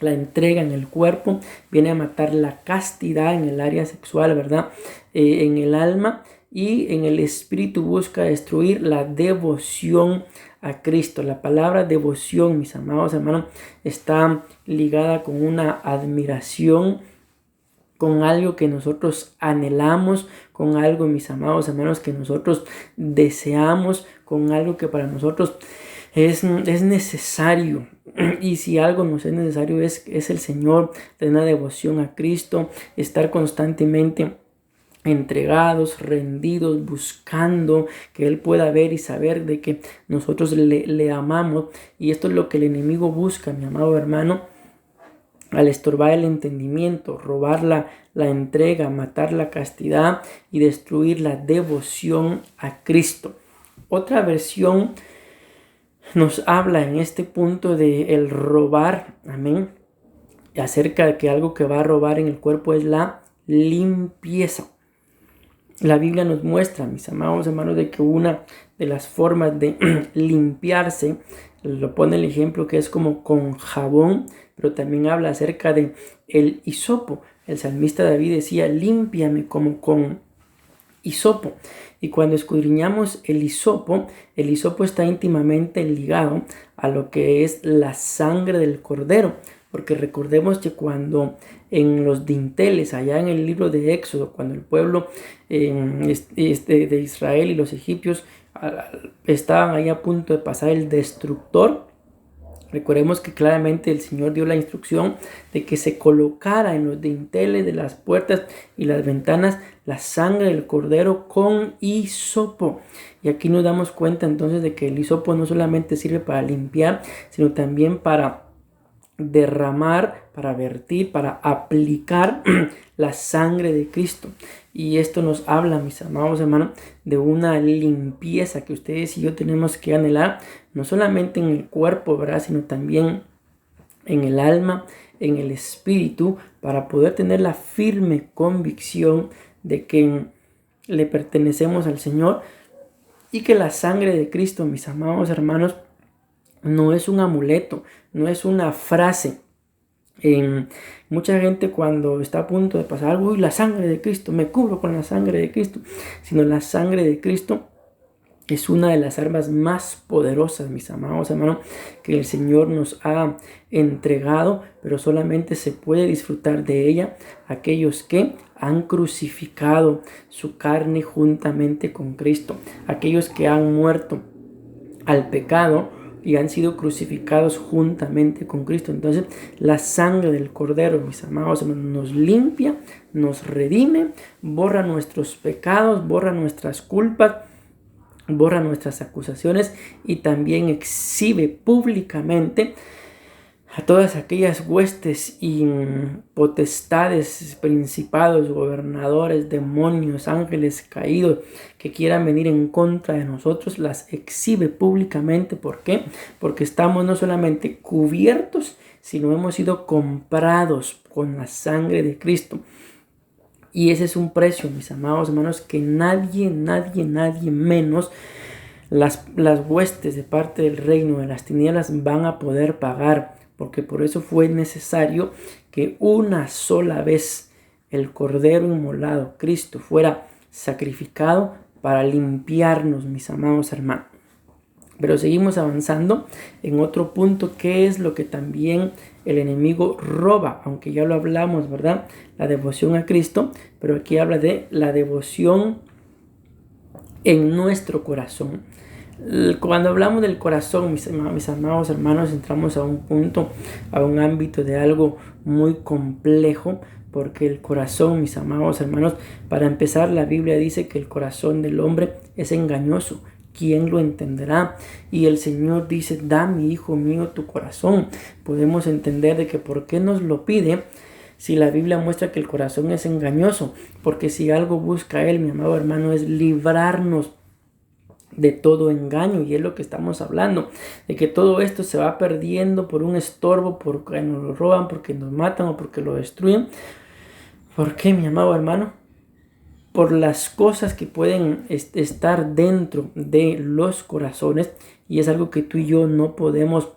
A: la entrega en el cuerpo, viene a matar la castidad en el área sexual, ¿verdad?, en el alma. y en el espíritu busca destruir la devoción a Cristo. La palabra devoción, mis amados hermanos, está ligada con una admiración, con algo que nosotros anhelamos, con algo, mis amados hermanos, que nosotros deseamos, con algo que para nosotros es necesario. Y si algo nos es necesario es el Señor, tener una devoción a Cristo, estar constantemente entregados, rendidos, buscando que Él pueda ver y saber de que nosotros le amamos. Y esto es lo que el enemigo busca, mi amado hermano, al estorbar el entendimiento, robar la entrega, matar la castidad y destruir la devoción a Cristo. Otra versión nos habla en este punto de el robar, amén, acerca de que algo que va a robar en el cuerpo es la limpieza. La Biblia nos muestra, mis amados hermanos, de que una de las formas de limpiarse, lo pone el ejemplo que es como con jabón, pero también habla acerca de el hisopo. El salmista David decía, límpiame como con hisopo. Y cuando escudriñamos el hisopo está íntimamente ligado a lo que es la sangre del cordero. Porque recordemos que cuando en los dinteles, allá en el libro de Éxodo, cuando el pueblo de Israel y los egipcios estaban ahí a punto de pasar el destructor, recordemos que claramente el Señor dio la instrucción de que se colocara en los dinteles de las puertas y las ventanas la sangre del cordero con hisopo. Y aquí nos damos cuenta entonces de que el hisopo no solamente sirve para limpiar, sino también para derramar, para vertir, para aplicar la sangre de Cristo. Y esto nos habla, mis amados hermanos, de una limpieza que ustedes y yo tenemos que anhelar, no solamente en el cuerpo, ¿verdad?, sino también en el alma, en el espíritu, para poder tener la firme convicción de que le pertenecemos al Señor y que la sangre de Cristo, mis amados hermanos, no es un amuleto, no es una frase. Mucha gente cuando está a punto de pasar algo, uy, la sangre de Cristo, me cubro con la sangre de Cristo, sino la sangre de Cristo es una de las armas más poderosas, mis amados hermanos, que el Señor nos ha entregado, pero solamente se puede disfrutar de ella aquellos que han crucificado su carne juntamente con Cristo, aquellos que han muerto al pecado y han sido crucificados juntamente con Cristo. Entonces la sangre del cordero, mis amados hermanos, nos limpia, nos redime, borra nuestros pecados, borra nuestras culpas, borra nuestras acusaciones y también exhibe públicamente a todas aquellas huestes y potestades, principados, gobernadores, demonios, ángeles caídos que quieran venir en contra de nosotros, las exhibe públicamente. ¿Por qué? Porque estamos no solamente cubiertos, sino hemos sido comprados con la sangre de Cristo. Y ese es un precio, mis amados hermanos, que nadie menos las huestes de parte del reino de las tinieblas van a poder pagar. Porque por eso fue necesario que una sola vez el Cordero inmolado, Cristo, fuera sacrificado para limpiarnos, mis amados hermanos. Pero seguimos avanzando en otro punto, que es lo que también el enemigo roba, aunque ya lo hablamos, ¿verdad? La devoción a Cristo, pero aquí habla de la devoción en nuestro corazón. Cuando hablamos del corazón, mis amados hermanos, entramos a un punto, a un ámbito de algo muy complejo, porque el corazón, mis amados hermanos, para empezar, la Biblia dice que el corazón del hombre es engañoso. ¿Quién lo entenderá? Y el Señor dice, dame, hijo mío, tu corazón. Podemos entender de que por qué nos lo pide, si la Biblia muestra que el corazón es engañoso, porque si algo busca Él, mi amado hermano, es librarnos de todo engaño. Y es lo que estamos hablando, de que todo esto se va perdiendo por un estorbo, porque nos lo roban, porque nos matan o porque lo destruyen. ¿Por qué, mi amado hermano? Por las cosas que pueden estar dentro de los corazones, y es algo que tú y yo no podemos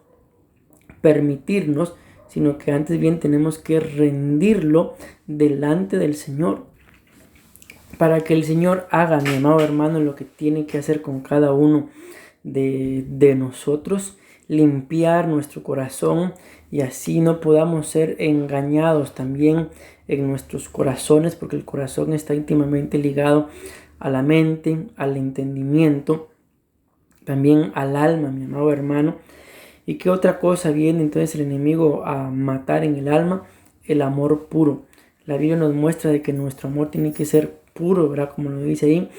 A: permitirnos, sino que antes bien tenemos que rendirlo delante del Señor. para que el Señor haga, mi amado hermano, lo que tiene que hacer con cada uno de nosotros, limpiar nuestro corazón y así no podamos ser engañados también en nuestros corazones, porque el corazón está íntimamente ligado a la mente, al entendimiento, también al alma, mi amado hermano. ¿Y qué otra cosa viene entonces el enemigo a matar en el alma? El amor puro. La Biblia nos muestra de que nuestro amor tiene que ser puro, ¿verdad? Como lo dice ahí,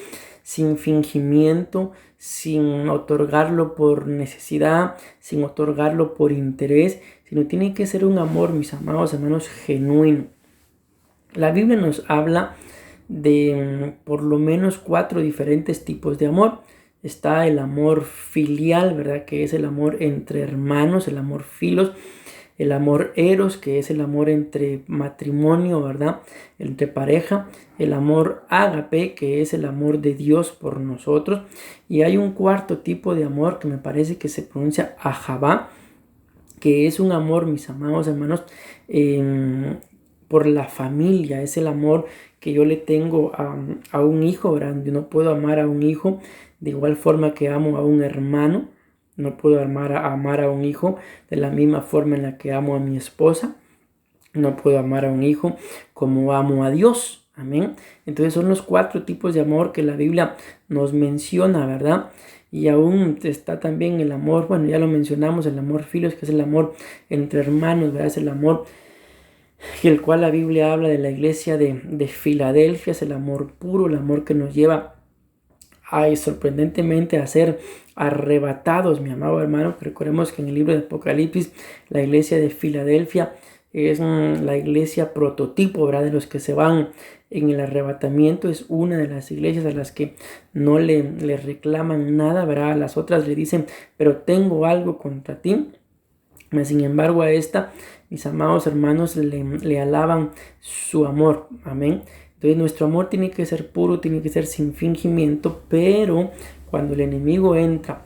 A: sin fingimiento, sin otorgarlo por necesidad, sin otorgarlo por interés, sino tiene que ser un amor, mis amados hermanos, genuino. La Biblia nos habla de por lo menos 4 diferentes tipos de amor. Está el amor filial, ¿verdad? Que es el amor entre hermanos, el amor filos. El amor eros, que es el amor entre matrimonio, ¿verdad? Entre pareja. El amor ágape, que es el amor de Dios por nosotros. Y hay un cuarto tipo de amor que me parece que se pronuncia ahabá, que es un amor, mis amados hermanos, por la familia. Es el amor que yo le tengo a un hijo, ¿verdad? Yo no puedo amar a un hijo de igual forma que amo a un hermano. No puedo amar a un hijo de la misma forma en la que amo a mi esposa. No puedo amar a un hijo como amo a Dios. Amén. Entonces son los 4 tipos de amor que la Biblia nos menciona, ¿verdad? Y aún está también el amor, bueno, ya lo mencionamos, el amor filos, que es el amor entre hermanos, ¿verdad? Es el amor el cual la Biblia habla de la iglesia de Filadelfia, es el amor puro, el amor que nos lleva sorprendentemente a ser arrebatados, mi amado hermano. Recordemos que en el libro de Apocalipsis la iglesia de Filadelfia es la iglesia prototipo, ¿verdad? De los que se van en el arrebatamiento. Es una de las iglesias a las que no le reclaman nada, ¿verdad? A las otras le dicen, pero tengo algo contra ti. Sin embargo, a esta, mis amados hermanos, le alaban su amor. Amén. Entonces nuestro amor tiene que ser puro, tiene que ser sin fingimiento, pero cuando el enemigo entra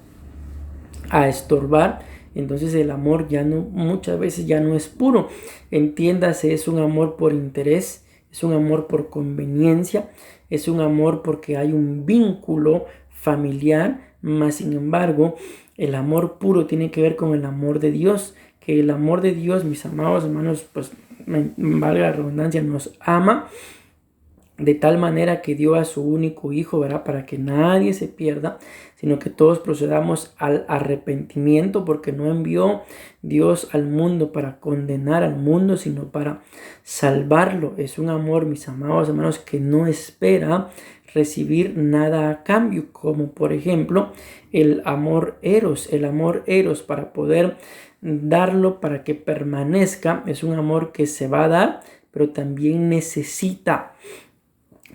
A: a estorbar, entonces el amor ya no, muchas veces ya no es puro. Entiéndase, es un amor por interés, es un amor por conveniencia, es un amor porque hay un vínculo familiar, mas sin embargo, el amor puro tiene que ver con el amor de Dios, que el amor de Dios, mis amados hermanos, pues valga la redundancia, nos ama de tal manera que dio a su único hijo, ¿verdad? Para que nadie se pierda, sino que todos procedamos al arrepentimiento, porque no envió Dios al mundo para condenar al mundo, sino para salvarlo. Es un amor, mis amados hermanos, que no espera recibir nada a cambio, como por ejemplo el amor eros para poder darlo, para que permanezca, es un amor que se va a dar, pero también necesita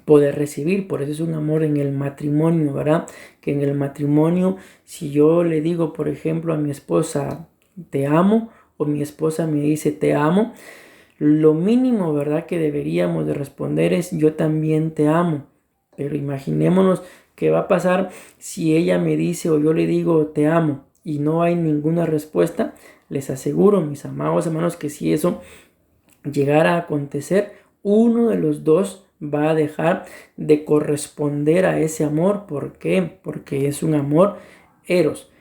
A: poder recibir. Por eso es un amor en el matrimonio, ¿verdad? Que en el matrimonio, si yo le digo, por ejemplo, a mi esposa, te amo, o mi esposa me dice, te amo, lo mínimo, ¿verdad?, que deberíamos de responder es, yo también te amo. Pero imaginémonos qué va a pasar si ella me dice o yo le digo, te amo, y no hay ninguna respuesta. Les aseguro, mis amados hermanos, que si eso llegara a acontecer, uno de los dos va a dejar de corresponder a ese amor. ¿Por qué? Porque es un amor eros.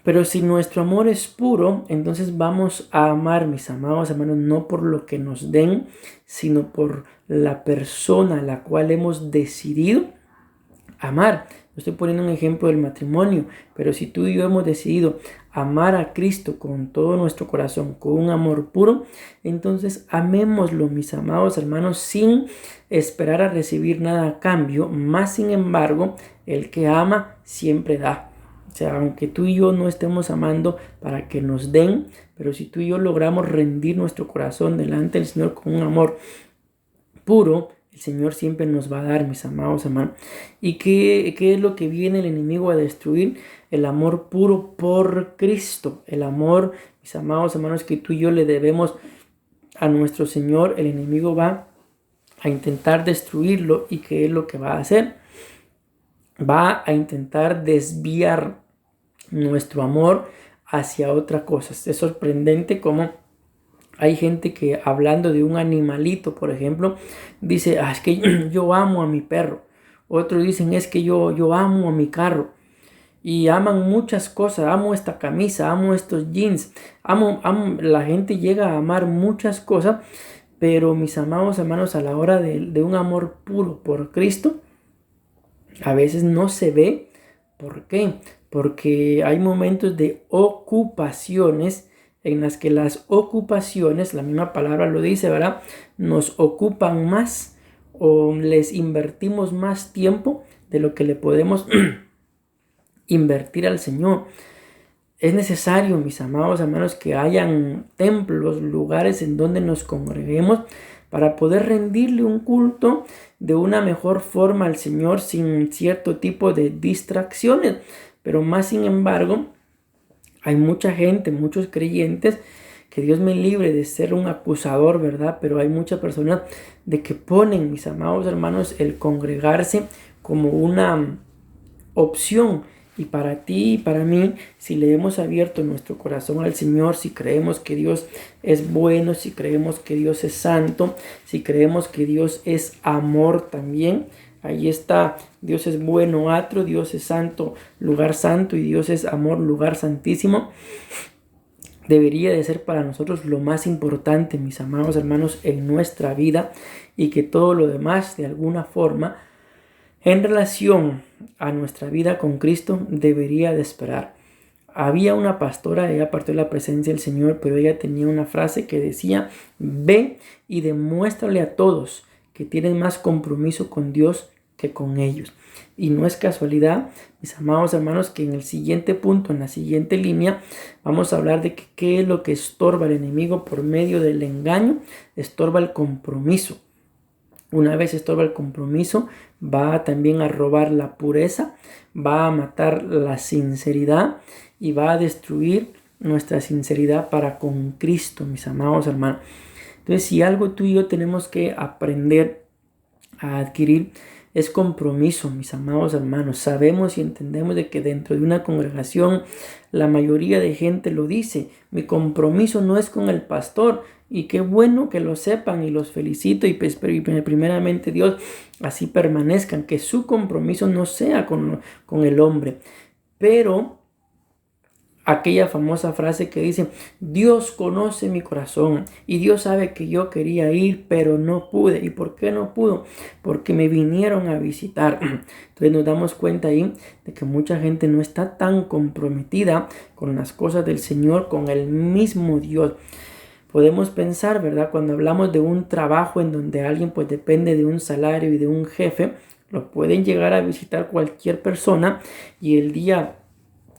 A: Pero si nuestro amor es puro, entonces vamos a amar, mis amados hermanos, no por lo que nos den, sino por la persona a la cual hemos decidido amar. Estoy poniendo un ejemplo del matrimonio, pero si tú y yo hemos decidido amar a Cristo con todo nuestro corazón, con un amor puro, entonces amémoslo, mis amados hermanos, sin esperar a recibir nada a cambio. Más sin embargo, el que ama siempre da. O sea, aunque tú y yo no estemos amando para que nos den, pero si tú y yo logramos rendir nuestro corazón delante del Señor con un amor puro, el Señor siempre nos va a dar, mis amados hermanos. ¿Y qué es lo que viene el enemigo a destruir? El amor puro por Cristo. El amor, mis amados hermanos, que tú y yo le debemos a nuestro Señor. El enemigo va a intentar destruirlo. ¿Y qué es lo que va a hacer? Va a intentar desviar nuestro amor hacia otra cosa. Es sorprendente cómo Hay gente que hablando de un animalito, por ejemplo, dice, es que yo amo a mi perro. Otros dicen, es que yo amo a mi carro. Y aman muchas cosas, amo esta camisa, amo estos jeans, la gente llega a amar muchas cosas, pero mis amados hermanos, a la hora de un amor puro por Cristo, a veces no se ve. ¿Por qué? Porque hay momentos de ocupaciones en las que las ocupaciones, la misma palabra lo dice, ¿verdad? Nos ocupan más o les invertimos más tiempo de lo que le podemos invertir al Señor. Es necesario, mis amados hermanos, que hayan templos, lugares en donde nos congreguemos para poder rendirle un culto de una mejor forma al Señor sin cierto tipo de distracciones. Pero más sin embargo, hay mucha gente, muchos creyentes, que Dios me libre de ser un acusador, ¿verdad? Pero hay muchas personas de que ponen, mis amados hermanos, el congregarse como una opción. Y para ti y para mí, si le hemos abierto nuestro corazón al Señor, si creemos que Dios es bueno, si creemos que Dios es santo, si creemos que Dios es amor también, ahí está, Dios es bueno, atrio, Dios es santo, lugar santo, y Dios es amor, lugar santísimo. Debería de ser para nosotros lo más importante, mis amados hermanos, en nuestra vida, y que todo lo demás, de alguna forma, en relación a nuestra vida con Cristo, debería de esperar. Había una pastora, ella partió de la presencia del Señor, pero ella tenía una frase que decía: ve y demuéstrale a todos que tienen más compromiso con Dios que con ellos. Y no es casualidad, mis amados hermanos, que en el siguiente punto, en la siguiente línea, vamos a hablar de qué es lo que estorba al enemigo por medio del engaño. Estorba el compromiso. Una vez estorba el compromiso, va también a robar la pureza, va a matar la sinceridad y va a destruir nuestra sinceridad para con Cristo, mis amados hermanos. Entonces, si algo tú y yo tenemos que aprender a adquirir, es compromiso, mis amados hermanos. Sabemos y entendemos de que dentro de una congregación la mayoría de gente lo dice: mi compromiso no es con el pastor. Y qué bueno que lo sepan, y los felicito, y primeramente Dios así permanezcan, que su compromiso no sea con el hombre. Pero aquella famosa frase que dice: Dios conoce mi corazón y Dios sabe que yo quería ir, pero no pude. ¿Y por qué no pudo? Porque me vinieron a visitar. Entonces nos damos cuenta ahí de que mucha gente no está tan comprometida con las cosas del Señor, con el mismo Dios. Podemos pensar, ¿verdad? Cuando hablamos de un trabajo en donde alguien pues depende de un salario y de un jefe, lo pueden llegar a visitar cualquier persona, y el día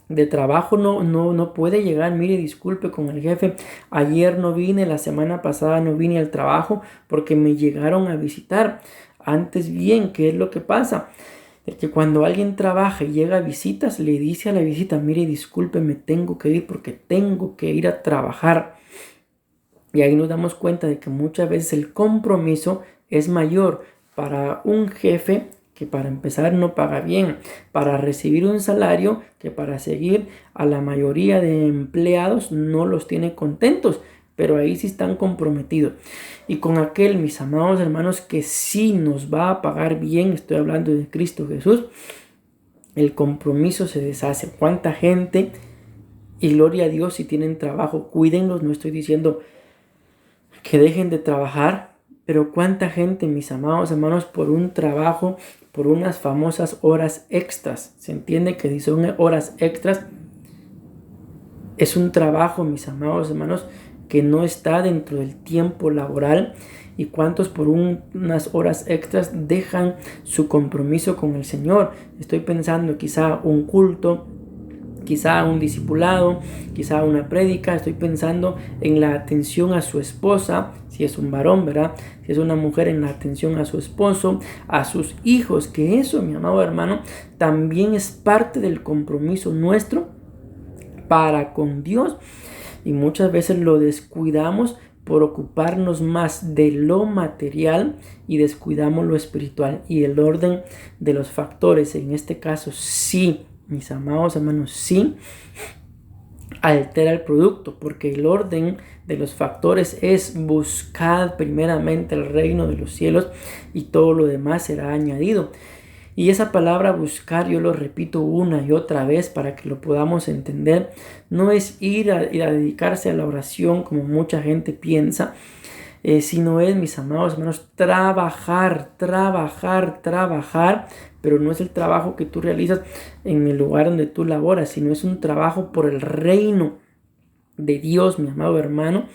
A: de trabajo no puede llegar: mire, disculpe con el jefe, ayer no vine, la semana pasada no vine al trabajo porque me llegaron a visitar. Antes bien, ¿qué es lo que pasa? De que cuando alguien trabaja y llega a visitas, le dice a la visita: mire, disculpe, me tengo que ir porque tengo que ir a trabajar. Y ahí nos damos cuenta de que muchas veces el compromiso es mayor para un jefe, que para empezar no paga bien, para recibir un salario que para seguir a la mayoría de empleados no los tiene contentos, pero ahí sí están comprometidos. Y con aquel, mis amados hermanos, que sí nos va a pagar bien, estoy hablando de Cristo Jesús, el compromiso se deshace. ¿Cuánta gente? Y gloria a Dios si tienen trabajo, cuídenlos, no estoy diciendo que dejen de trabajar, pero cuánta gente, mis amados hermanos, por un trabajo, por unas famosas horas extras. Se entiende que si son horas extras, es un trabajo, mis amados hermanos, que no está dentro del tiempo laboral. Y cuántos por unas horas extras dejan su compromiso con el Señor. Estoy pensando quizá un culto, quizá un discipulado, quizá una prédica. Estoy pensando en la atención a su esposa, si es un varón, ¿verdad? Si es una mujer, en la atención a su esposo, a sus hijos, que eso, mi amado hermano, también es parte del compromiso nuestro para con Dios. Y muchas veces lo descuidamos por ocuparnos más de lo material y descuidamos lo espiritual y el orden de los factores. En este caso, sí, mis amados hermanos, sí, altera el producto, porque el orden de los factores es buscar primeramente el reino de los cielos y todo lo demás será añadido. Y esa palabra buscar, yo lo repito una y otra vez para que lo podamos entender, no es ir a dedicarse a la oración como mucha gente piensa, sino es, mis amados hermanos, trabajar, pero no es el trabajo que tú realizas en el lugar donde tú laboras, sino es un trabajo por el reino de Dios, mi amado hermano.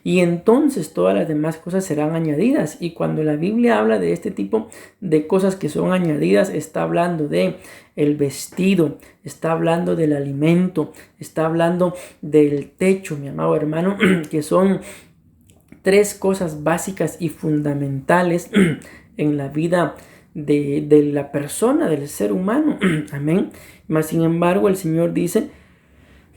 A: Y entonces todas las demás cosas serán añadidas. Y cuando la Biblia habla de este tipo de cosas que son añadidas, está hablando de el vestido, está hablando del alimento, está hablando del techo, mi amado hermano, que son tres cosas básicas y fundamentales en la vida de la persona, del ser humano. Amén. Mas sin embargo, el Señor dice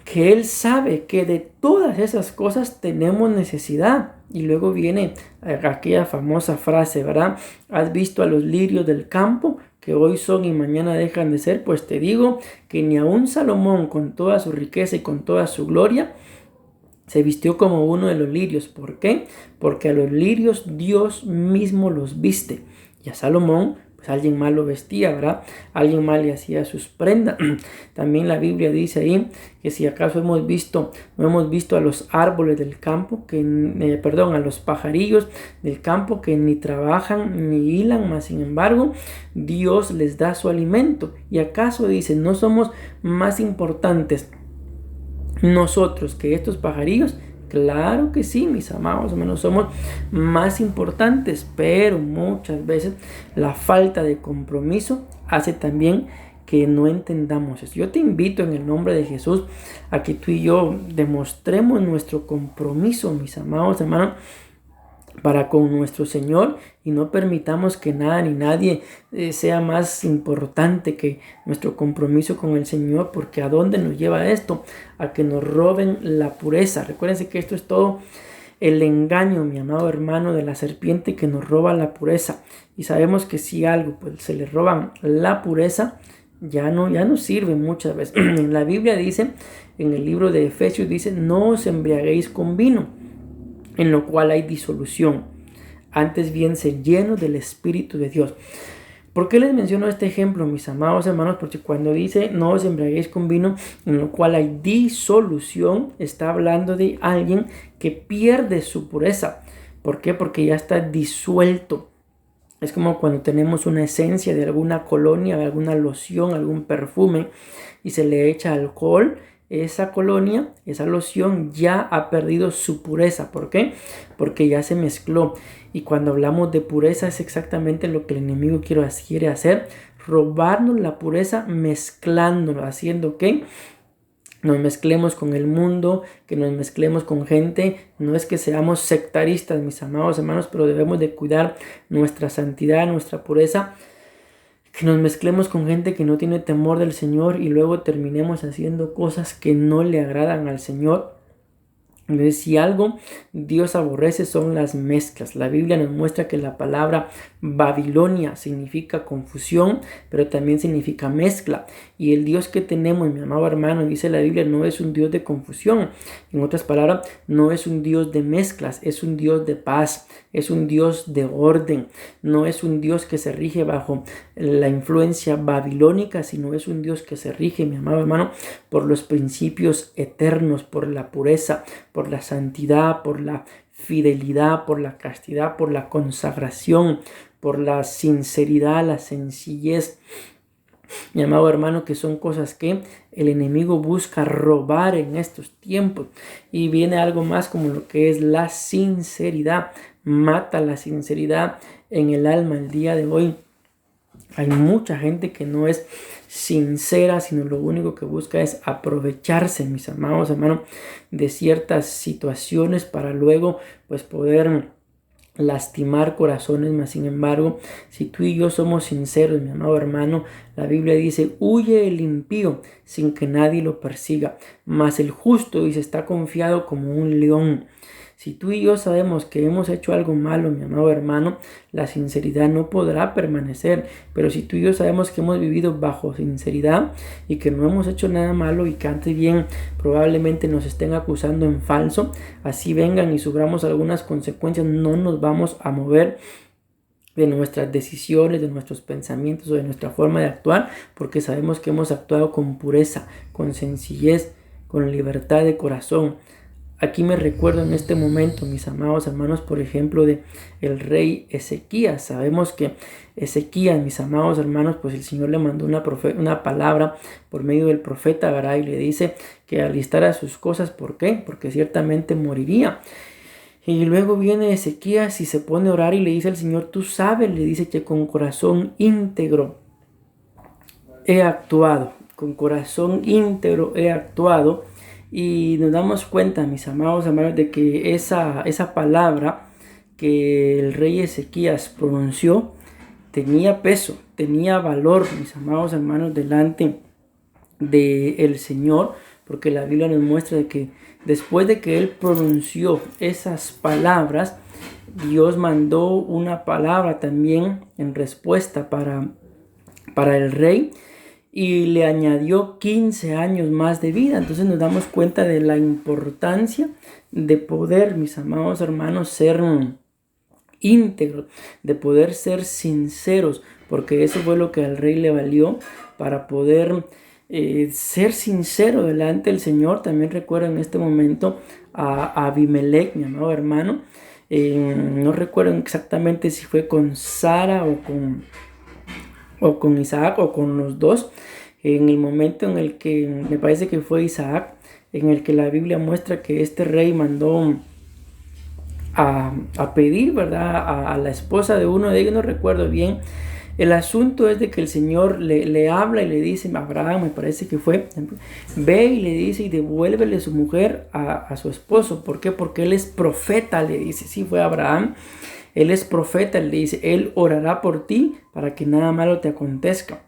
A: que Él sabe que de todas esas cosas tenemos necesidad. Y luego viene aquella famosa frase, ¿verdad? ¿Has visto a los lirios del campo, que hoy son y mañana dejan de ser? Pues te digo que ni aun Salomón, con toda su riqueza y con toda su gloria, se vistió como uno de los lirios. ¿Por qué? Porque a los lirios Dios mismo los viste. Y a Salomón, pues alguien más lo vestía, ¿verdad? Alguien más le hacía sus prendas. También la Biblia dice ahí que si acaso no hemos visto a los árboles del campo, a los pajarillos del campo que ni trabajan ni hilan, mas sin embargo Dios les da su alimento. Y acaso dice, ¿no somos más importantes nosotros que estos pajarillos? Claro que sí, mis amados hermanos, somos más importantes, pero muchas veces la falta de compromiso hace también que no entendamos eso. Yo te invito en el nombre de Jesús a que tú y yo demostremos nuestro compromiso, mis amados hermanos, para con nuestro Señor, y no permitamos que nada ni nadie sea más importante que nuestro compromiso con el Señor, porque ¿a dónde nos lleva esto? A que nos roben la pureza. Recuérdense que esto es todo el engaño, mi amado hermano, de la serpiente que nos roba la pureza. Y sabemos que si algo pues se le roban la pureza, ya no sirve muchas veces. En la Biblia dice, en el libro de Efesios dice, no os embriaguéis con vino, en lo cual hay disolución, antes bien ser llenos del Espíritu de Dios. ¿Por qué les menciono este ejemplo, mis amados hermanos? Porque cuando dice no os embriaguéis con vino, en lo cual hay disolución, está hablando de alguien que pierde su pureza. ¿Por qué? Porque ya está disuelto. Es como cuando tenemos una esencia de alguna colonia, de alguna loción, algún perfume, y se le echa alcohol. Esa colonia, esa loción ya ha perdido su pureza. ¿Por qué? Porque ya se mezcló. Y cuando hablamos de pureza es exactamente lo que el enemigo quiere hacer. Robarnos la pureza mezclándonos, haciendo que nos mezclemos con el mundo, que nos mezclemos con gente. No es que seamos sectaristas, mis amados hermanos, pero debemos de cuidar nuestra santidad, nuestra pureza. Que nos mezclemos con gente que no tiene temor del Señor y luego terminemos haciendo cosas que no le agradan al Señor. Entonces, si algo Dios aborrece son las mezclas. La Biblia nos muestra que la palabra Babilonia significa confusión, pero también significa mezcla. Y el Dios que tenemos, mi amado hermano, dice la Biblia, no es un Dios de confusión. En otras palabras, no es un Dios de mezclas, es un Dios de paz, es un Dios de orden. No es un Dios que se rige bajo la influencia babilónica, sino es un Dios que se rige, mi amado hermano, por los principios eternos, por la pureza, por la santidad, por la fidelidad, por la castidad, por la consagración, por la sinceridad, la sencillez. Mi amado hermano, que son cosas que el enemigo busca robar en estos tiempos. Y viene algo más como lo que es la sinceridad. Mata la sinceridad en el alma el día de hoy. Hay mucha gente que no es sincera, sino lo único que busca es aprovecharse, mis amados hermanos, de ciertas situaciones para luego pues poder lastimar corazones. Mas sin embargo, si tú y yo somos sinceros, mi amado hermano, la Biblia dice, huye el impío sin que nadie lo persiga, mas el justo, dice, está confiado como un león. Si tú y yo sabemos que hemos hecho algo malo, mi amado hermano, la sinceridad no podrá permanecer. Pero si tú y yo sabemos que hemos vivido bajo sinceridad y que no hemos hecho nada malo y que antes bien probablemente nos estén acusando en falso, así vengan y suframos algunas consecuencias, no nos vamos a mover de nuestras decisiones, de nuestros pensamientos o de nuestra forma de actuar, porque sabemos que hemos actuado con pureza, con sencillez, con libertad de corazón. Aquí me recuerdo en este momento, mis amados hermanos, por ejemplo, de el rey Ezequías. Sabemos que Ezequías, mis amados hermanos, pues el Señor le mandó una palabra por medio del profeta, ¿verdad? Y le dice que alistara sus cosas. ¿Por qué? Porque ciertamente moriría. Y luego viene Ezequías y se pone a orar y le dice al Señor, tú sabes, le dice que con corazón íntegro he actuado, con corazón íntegro he actuado. Y nos damos cuenta, mis amados hermanos, de que esa palabra que el rey Ezequías pronunció tenía peso, tenía valor, mis amados hermanos, delante del Señor, porque la Biblia nos muestra de que después de que él pronunció esas palabras, Dios mandó una palabra también en respuesta para el rey, y le añadió 15 años más de vida. Entonces nos damos cuenta de la importancia de poder, mis amados hermanos, ser íntegros, de poder ser sinceros, porque eso fue lo que al rey le valió para poder ser sincero delante del Señor. También recuerdo en este momento a Abimelech, mi amado hermano. No recuerdo exactamente si fue con Sara o con Isaac o con los dos, en el momento en el que me parece que fue Isaac, en el que la Biblia muestra que este rey mandó a pedir, ¿verdad?, a la esposa de uno de ellos, no recuerdo bien. El asunto es de que el Señor le habla y le dice a Abraham, me parece que fue, ve y le dice y devuélvele su mujer a su esposo. ¿Por qué? Porque él es profeta, le dice. Sí, fue Abraham. Él es profeta, le dice, él orará por ti para que nada malo te acontezca.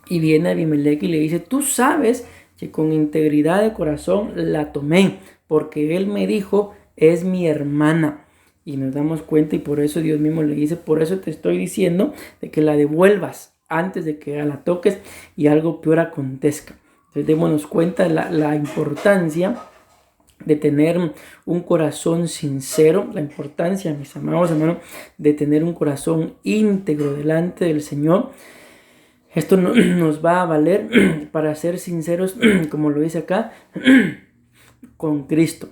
A: Y viene Abimelech y le dice, tú sabes que con integridad de corazón la tomé, porque él me dijo, es mi hermana. Y nos damos cuenta, y por eso Dios mismo le dice, por eso te estoy diciendo de que la devuelvas antes de que la toques y algo peor acontezca. Entonces démonos cuenta de la importancia de tener un corazón sincero, la importancia, mis amados hermanos, de tener un corazón íntegro delante del Señor. Esto nos va a valer para ser sinceros, como lo dice acá, con Cristo.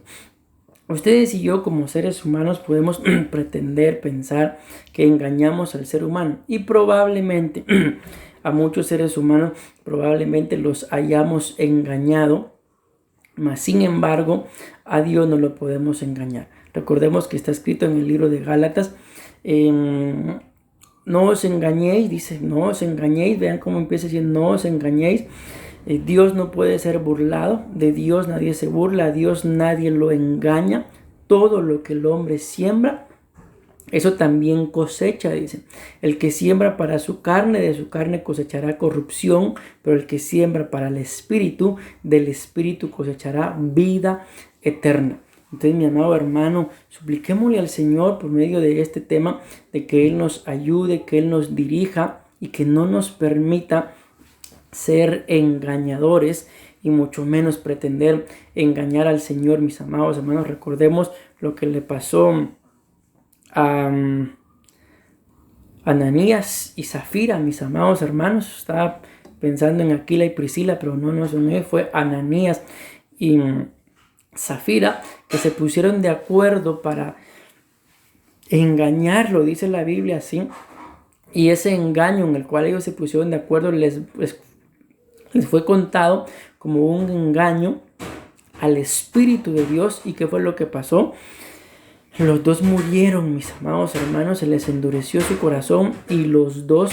A: Ustedes y yo como seres humanos podemos pretender, pensar que engañamos al ser humano, y probablemente a muchos seres humanos probablemente los hayamos engañado. Mas, sin embargo, a Dios no lo podemos engañar. Recordemos que está escrito en el libro de Gálatas, no os engañéis, dice, no os engañéis. Vean cómo empieza diciendo, no os engañéis. Dios no puede ser burlado, de Dios nadie se burla, a Dios nadie lo engaña. Todo lo que el hombre siembra, eso también cosecha, dice. El que siembra para su carne, de su carne cosechará corrupción, pero el que siembra para el Espíritu, del Espíritu cosechará vida eterna. Entonces, mi amado hermano, supliquémosle al Señor por medio de este tema, de que Él nos ayude, que Él nos dirija y que no nos permita ser engañadores y mucho menos pretender engañar al Señor, mis amados hermanos. Recordemos lo que le pasó a Ananías y Zafira, mis amados hermanos. Estaba pensando en Aquila y Priscila, pero no son ellos, fue Ananías y Zafira, que se pusieron de acuerdo para engañarlo, dice la Biblia así. Y ese engaño en el cual ellos se pusieron de acuerdo les fue contado como un engaño al Espíritu de Dios. ¿Y qué fue lo que pasó? Los dos murieron, mis amados hermanos, se les endureció su corazón y los dos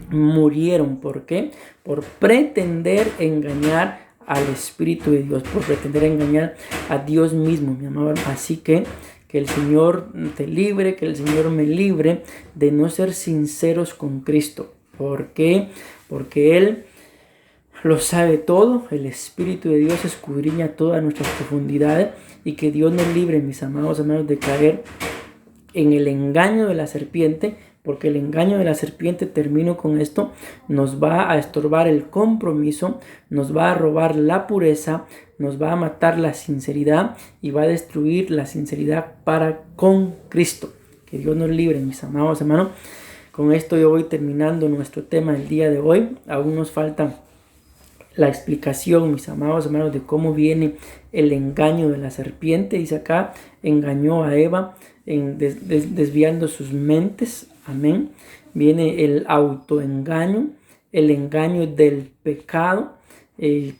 A: murieron. ¿Por qué? Por pretender engañar al Espíritu de Dios, por pretender engañar a Dios mismo, mi amado. Así que el Señor te libre, que el Señor me libre de no ser sinceros con Cristo. ¿Por qué? Porque Él lo sabe todo, el Espíritu de Dios escudriña todas nuestras profundidades y que Dios nos libre, mis amados hermanos, de caer en el engaño de la serpiente, porque el engaño de la serpiente, termino con esto, nos va a estorbar el compromiso, nos va a robar la pureza, nos va a matar la sinceridad y va a destruir la sinceridad para con Cristo. Que Dios nos libre, mis amados hermanos. Con esto yo voy terminando nuestro tema del día de hoy. Aún nos falta la explicación, mis amados hermanos, de cómo viene el engaño de la serpiente. Dice acá, engañó a Eva desviando sus mentes. Amén. Viene el autoengaño, el engaño del pecado,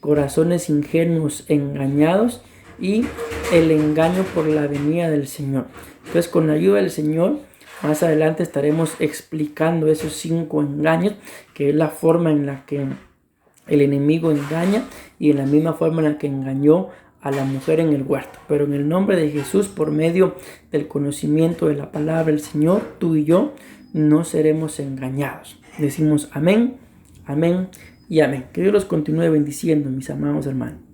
A: corazones ingenuos engañados y el engaño por la venida del Señor. Entonces, con la ayuda del Señor, más adelante estaremos explicando esos 5 engaños, que es la forma en la que el enemigo engaña y en la misma forma en la que engañó a la mujer en el huerto. Pero en el nombre de Jesús, por medio del conocimiento de la palabra del Señor, tú y yo no seremos engañados. Decimos amén, amén y amén. Que Dios los continúe bendiciendo, mis amados hermanos.